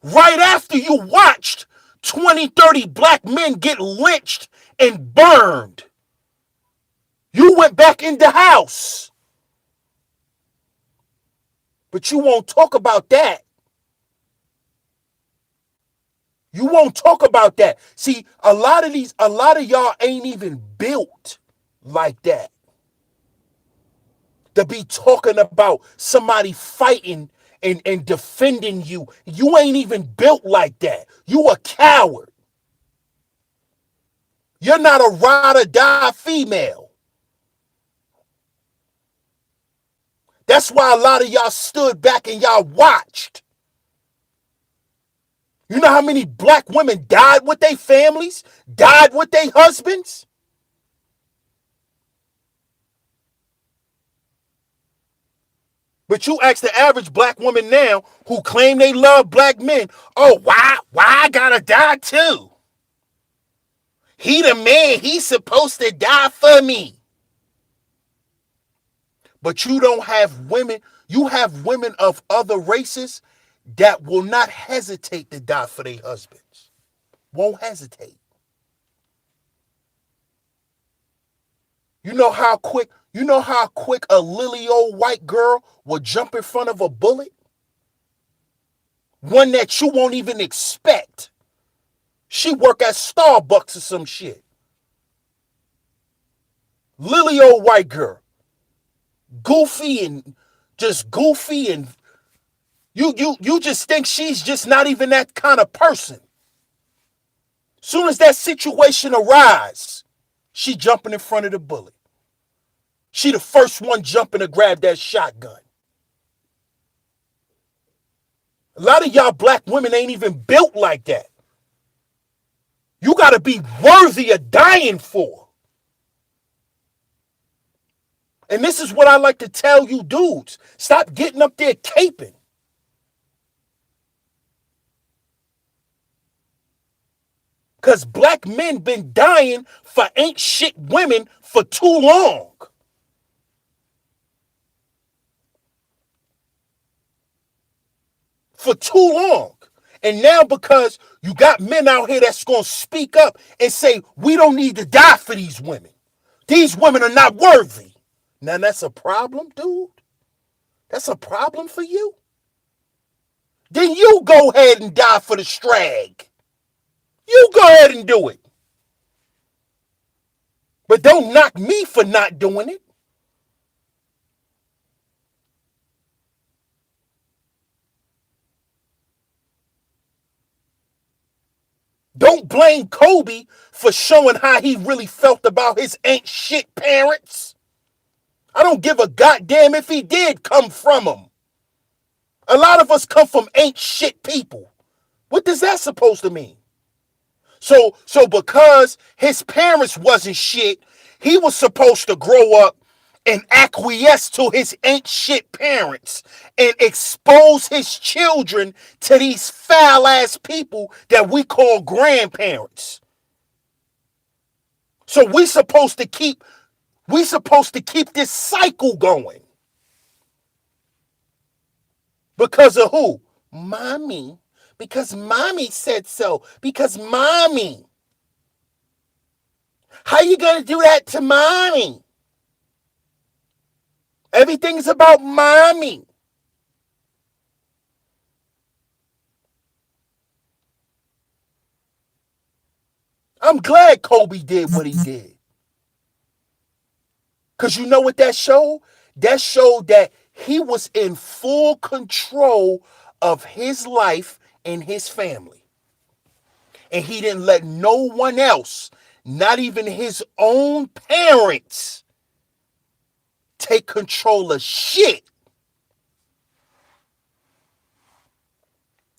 Right after you watched 20, 30 black men get lynched and burned. You went back in the house. But you won't talk about that. You won't talk about that. See, a lot of y'all ain't even built like that. To be talking about somebody fighting and defending you. You ain't even built like that. You a coward. You're not a ride or die female. That's why a lot of y'all stood back and y'all watched. You know how many black women died with their families? Died with their husbands? But you ask the average black woman now who claim they love black men, oh, why I gotta die too? He the man, he's supposed to die for me. But you don't have women, you have women of other races that will not hesitate to die for their husbands. Won't hesitate. You know how quick a lily old white girl will jump in front of a bullet? One that you won't even expect. She work at Starbucks or some shit. Lily old white girl. Goofy and you just think she's just not even that kind of person. Soon as that situation arises, she jumping in front of the bullet. She the first one jumping to grab that shotgun. A lot of y'all black women ain't even built like that. You got to be worthy of dying for. And this is what I like to tell you dudes. Stop getting up there caping. Because black men been dying for ain't shit women for too long. For too long. And now because you got men out here that's going to speak up and say, we don't need to die for these women. These women are not worthy. Now that's a problem, dude. That's a problem for you. Then you go ahead and die for the strag. You go ahead and do it. But don't knock me for not doing it. Don't blame Kobe for showing how he really felt about his ain't shit parents. I don't give a goddamn if he did come from them. A lot of us come from ain't shit people. What does that supposed to mean? So because his parents wasn't shit, he was supposed to grow up and acquiesce to his ain't shit parents and expose his children to these foul ass people that we call grandparents. So we supposed to keep this cycle going. Because of who? Mommy. Because mommy said so. Because mommy. How you gonna do that to mommy? Everything's about mommy. I'm glad Kobe did what he did. Because you know what that showed? That showed that he was in full control of his life and his family. And he didn't let no one else, not even his own parents, take control of shit.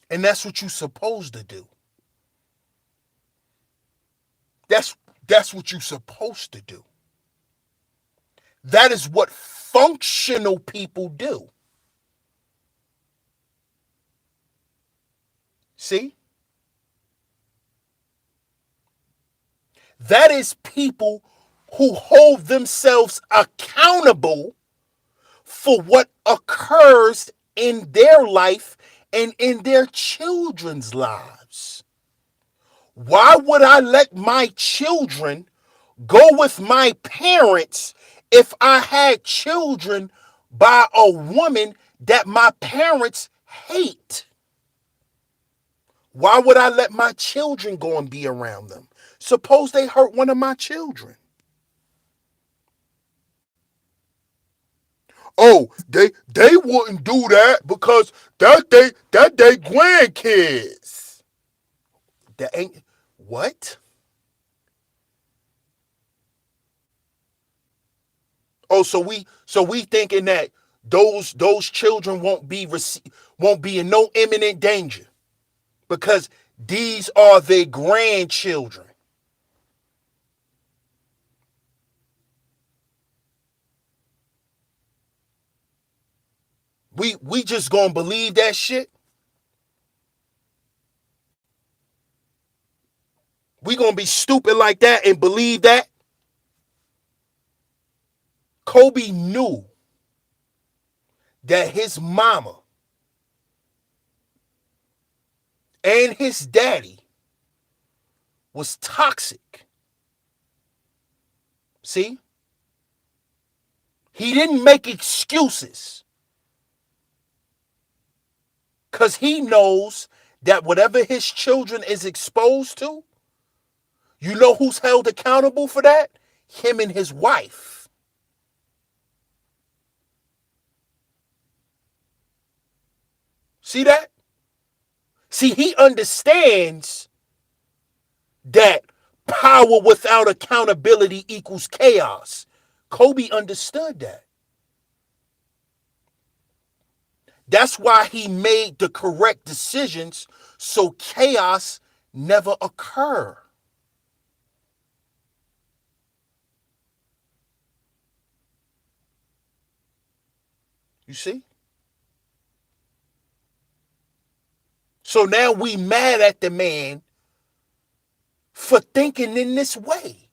And that's what you're supposed to do. That's what you're supposed to do. That is what functional people do. See? That is people who hold themselves accountable for what occurs in their life and in their children's lives. Why would I let my children go with my parents if I had children by a woman that my parents hate? Why would I let my children go and be around them? Suppose they hurt one of my children. Oh, they wouldn't do that because that they grandkids. That ain't what? Oh, so we thinking that those children won't be in no imminent danger because these are their grandchildren. We just gonna believe that shit. We gonna be stupid like that and believe that. Kobe knew that his mama and his daddy was toxic. See? He didn't make excuses because he knows that whatever his children is exposed to, you know who's held accountable for that? Him and his wife. See that? See, he understands that power without accountability equals chaos. Kobe understood that. That's why he made the correct decisions so chaos never occur. You see? So now we mad at the man for thinking in this way.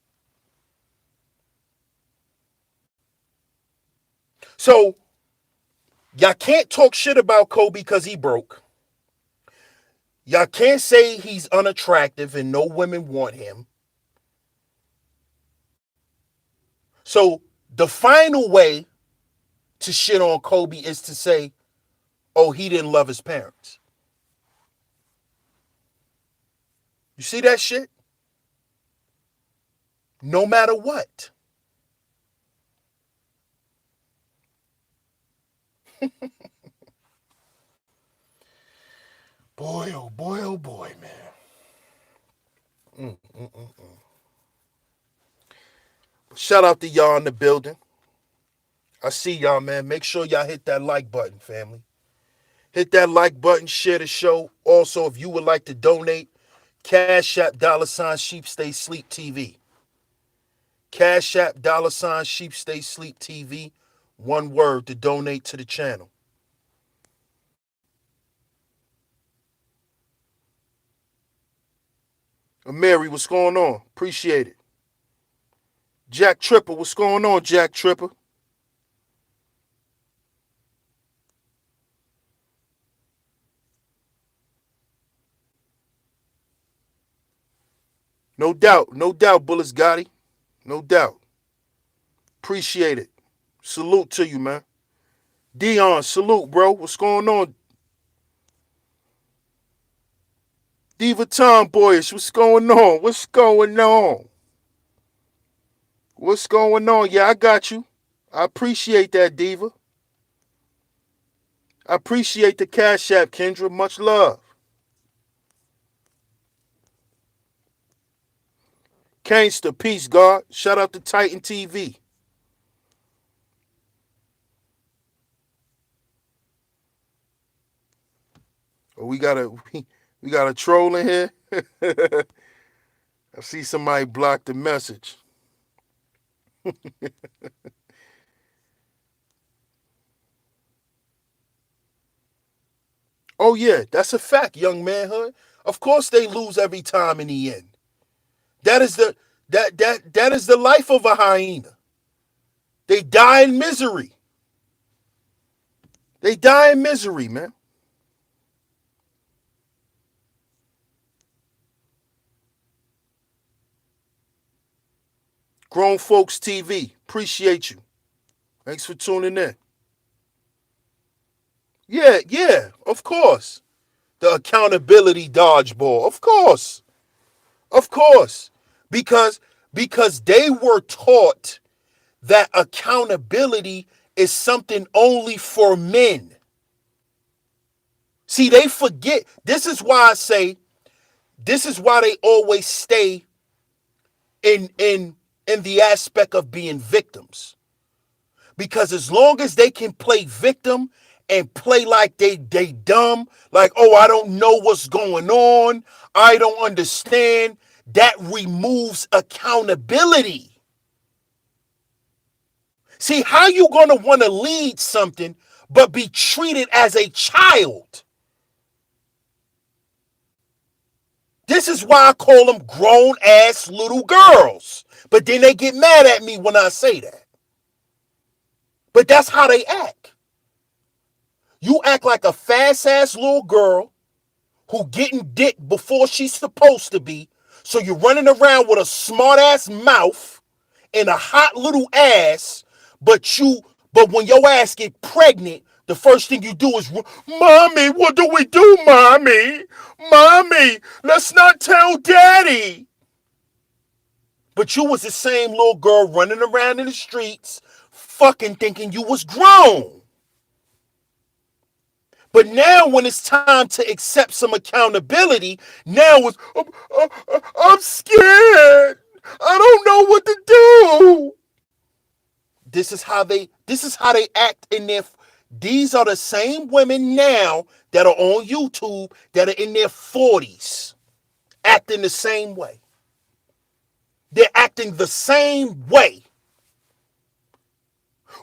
So y'all can't talk shit about Kobe because he broke. Y'all can't say he's unattractive and no women want him. So the final way to shit on Kobe is to say, oh, he didn't love his parents. You see that shit? No matter what. Boy, oh boy, man. Shout out to y'all in the building. I see y'all, man. Make sure y'all hit that like button, family. Hit that like button, share the show. Also, if you would like to donate, Cash App $Sheep Stay Sleep TV. Cash App $Sheep Stay Sleep TV. One word to donate to the channel. Mary, what's going on? Appreciate it. Jack Tripper, what's going on, Jack Tripper? No doubt, Bullets Gotti. No doubt. Appreciate it. Salute to you, man. Dion, salute, bro. What's going on? Diva Tomboyish, what's going on? What's going on? What's going on? Yeah, I got you. I appreciate that, Diva. I appreciate the Cash App, Kendra. Much love. Gangsta, peace, God. Shout out to Titan TV. Oh, we got a troll in here. I see somebody block the message. Oh yeah, that's a fact, young manhood. Of course they lose every time in the end. That is the life of a hyena. They die in misery. They die in misery, man. Grown Folks TV. Appreciate you. Thanks for tuning in. Yeah, of course. The accountability dodgeball. Of course. Of course. Because they were taught that accountability is something only for men. See, they forget. This is why they always stay in the aspect of being victims. Because as long as they can play victim and play like they dumb, like, oh, I don't know what's going on, I don't understand, that removes accountability. See, how you gonna want to lead something but be treated as a child? This is why I call them grown ass little girls. But then they get mad at me when I say that. But that's how they act. You act like a fast ass little girl who getting dick before she's supposed to be. So you're running around with a smart ass mouth and a hot little ass, but when your ass get pregnant, the first thing you do is, Mommy, what do we do, Mommy? Mommy, let's not tell Daddy. But you was the same little girl running around in the streets, fucking thinking you was grown. But now when it's time to accept some accountability, now it's, I'm scared. I don't know what to do. This is how they act in their, these are the same women now that are on YouTube that are in their 40s acting the same way. They're acting the same way.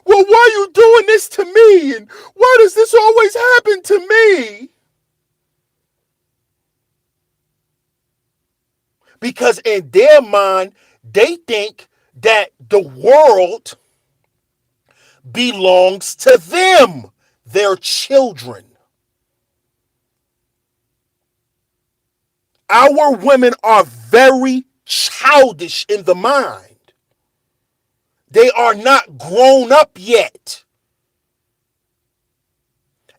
Well, why are you doing this to me? And why does this always happen to me? Because in their mind, they think that the world belongs to them, their children. Our women are very childish in the mind. They are not grown up yet.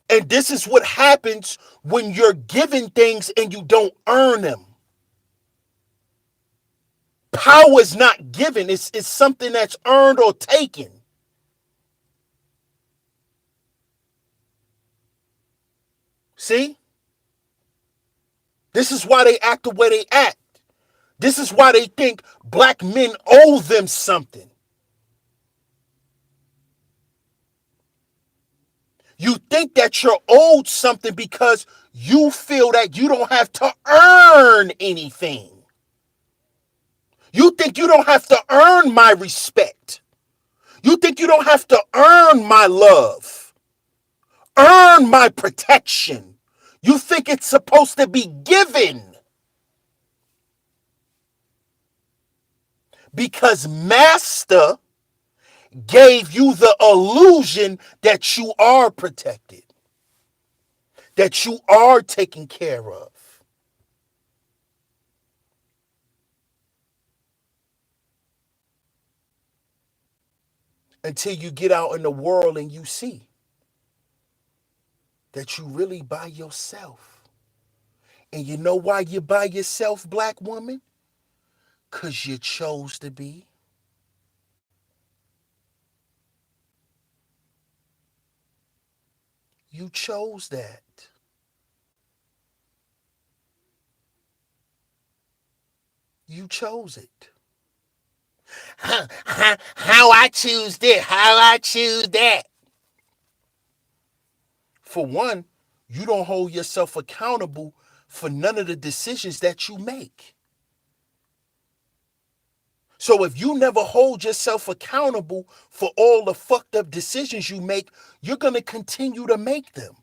And this is what happens when you're given things and you don't earn them. Power is not given. It's something that's earned or taken. See? This is why they act the way they act. This is why they think black men owe them something. You think that you're owed something because you feel that you don't have to earn anything. You think you don't have to earn my respect. You think you don't have to earn my love, earn my protection. You think it's supposed to be given because master gave you the illusion that you are protected, that you are taken care of. Until you get out in the world and you see that you really by yourself. And you know why you're by yourself, black woman? Because you chose to be. You chose that. You chose it. How I choose this, how I choose that. For one, you don't hold yourself accountable for none of the decisions that you make. So if you never hold yourself accountable for all the fucked up decisions you make, you're going to continue to make them.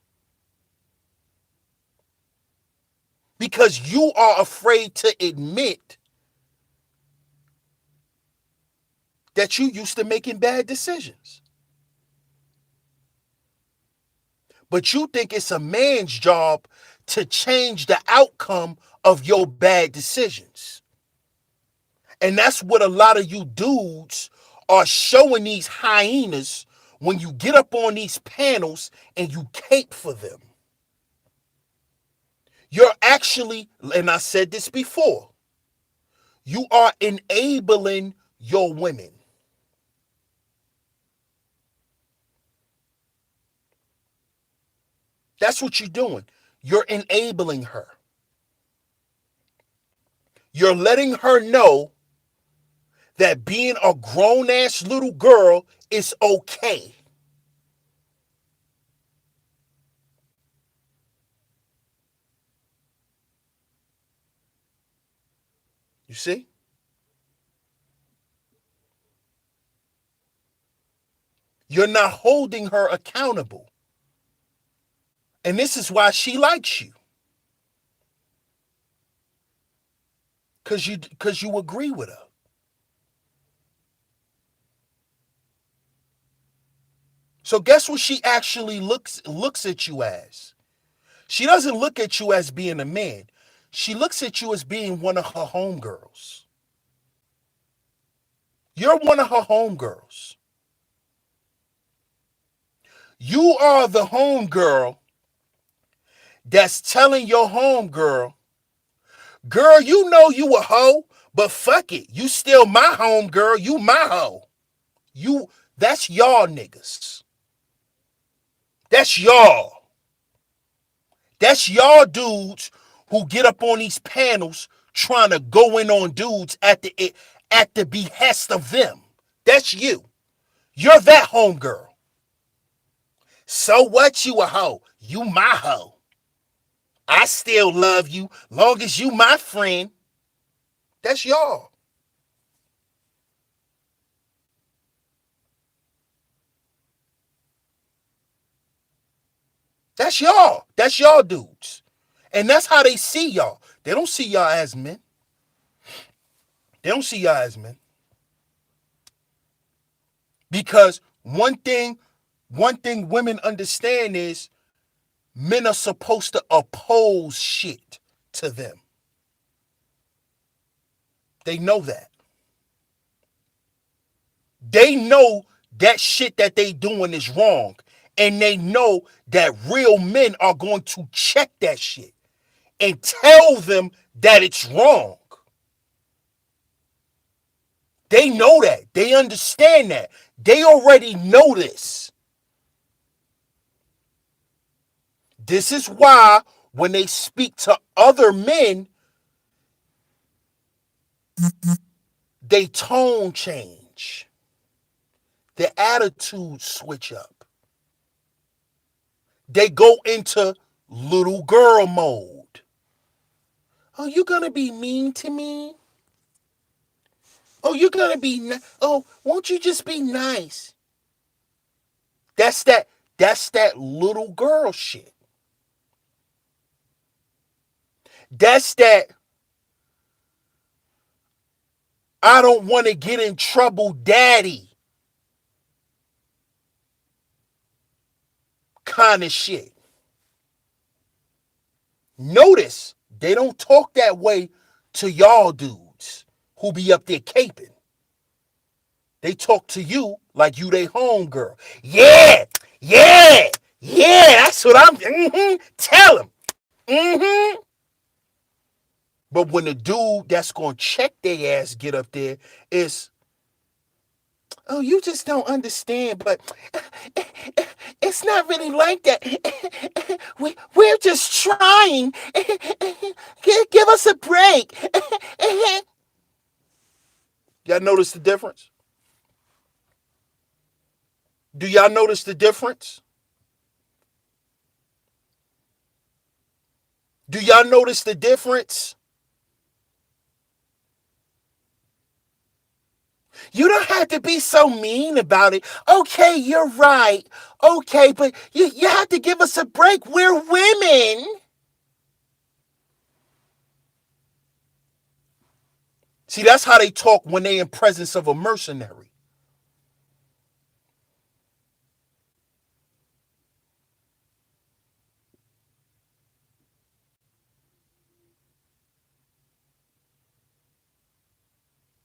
Because you are afraid to admit that you used to making bad decisions. But you think it's a man's job to change the outcome of your bad decisions. And that's what a lot of you dudes are showing these hyenas when you get up on these panels and you cape for them. You're actually, and I said this before, you are enabling your women. That's what you're doing. You're enabling her. You're letting her know that being a grown-ass little girl is okay. You see? You're not holding her accountable. And this is why she likes you. Because you agree with her. So guess what she actually looks at you as? She doesn't look at you as being a man. She looks at you as being one of her homegirls. You're one of her homegirls. You are the homegirl that's telling your homegirl, girl, you know you a hoe, but fuck it. You still my homegirl. You my hoe. That's y'all niggas. That's y'all. That's y'all dudes who get up on these panels trying to go in on dudes at the behest of them. That's you. You're that homegirl. So what, you a hoe? You my hoe. I still love you long as you my friend. That's y'all. That's y'all. That's y'all dudes. And that's how they see y'all. They don't see y'all as men. They don't see y'all as men. Because one thing women understand is men are supposed to oppose shit to them. They know that. They know that shit that they doing is wrong. And they know that real men are going to check that shit and tell them that it's wrong. They know that. They understand that. They already know this. This is why when they speak to other men, They tone change. Their attitudes switch up. They go into little girl mode. Oh, you gonna be mean to me? Oh, you're gonna be oh, won't you just be nice? That's that that's that little girl shit. That's that I don't want to get in trouble daddy kind of shit. Notice they don't talk that way to y'all dudes who be up there caping. They talk to you like you they home girl. Yeah, yeah, yeah, that's what I'm tell him. But when the dude that's gonna check their ass get up there, is oh, you just don't understand, but it's not really like that. We're just trying. Give us a break. Y'all notice the difference? Do y'all notice the difference? Do y'all notice the difference? You don't have to be so mean about it. Okay, you're right. Okay, but you have to give us a break. We're women. See, that's how they talk when they're in presence of a mercenary.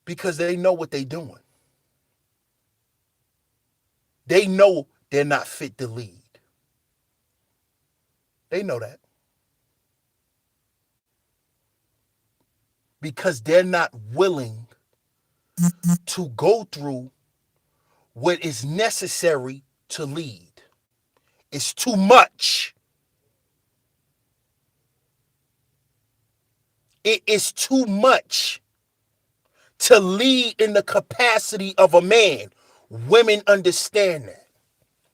Because they know what they're doing. They know they're not fit to lead. They know that. Because they're not willing to go through what is necessary to lead. It's too much. It is too much to lead in the capacity of a man. Women understand that.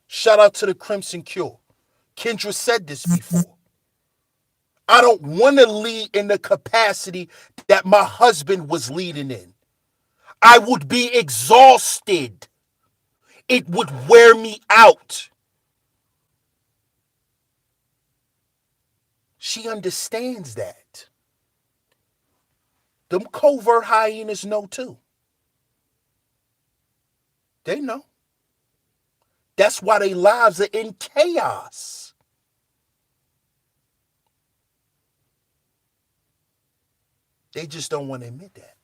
Shout out to the Crimson Cure. Kendra said this before. I don't want to lead in the capacity that my husband was leading in. I would be exhausted. It would wear me out. She understands that. Them covert hyenas know too. They know. That's why their lives are in chaos. They just don't want to admit that.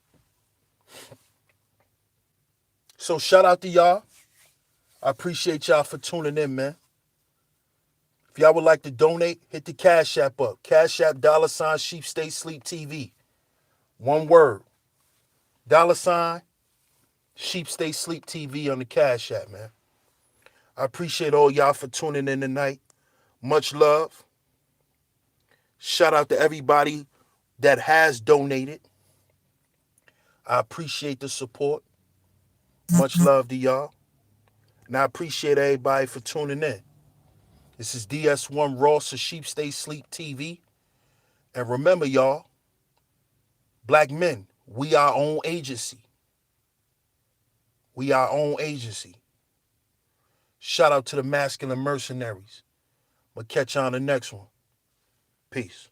So shout out to y'all. I appreciate y'all for tuning in, man. If y'all would like to donate, hit the Cash App up. Cash App $SheepStaySleepTV. One word. $SheepStaySleepTV on the Cash App, man. I appreciate all y'all for tuning in tonight. Much love. Shout out to everybody that has donated. I appreciate the support. Much love to y'all. And I appreciate everybody for tuning in. This is DS1 Ross of Sheep Stay Sleep TV. And remember, y'all, black men, we our own agency. We our own agency. Shout out to the masculine mercenaries. We'll catch you on the next one. Peace.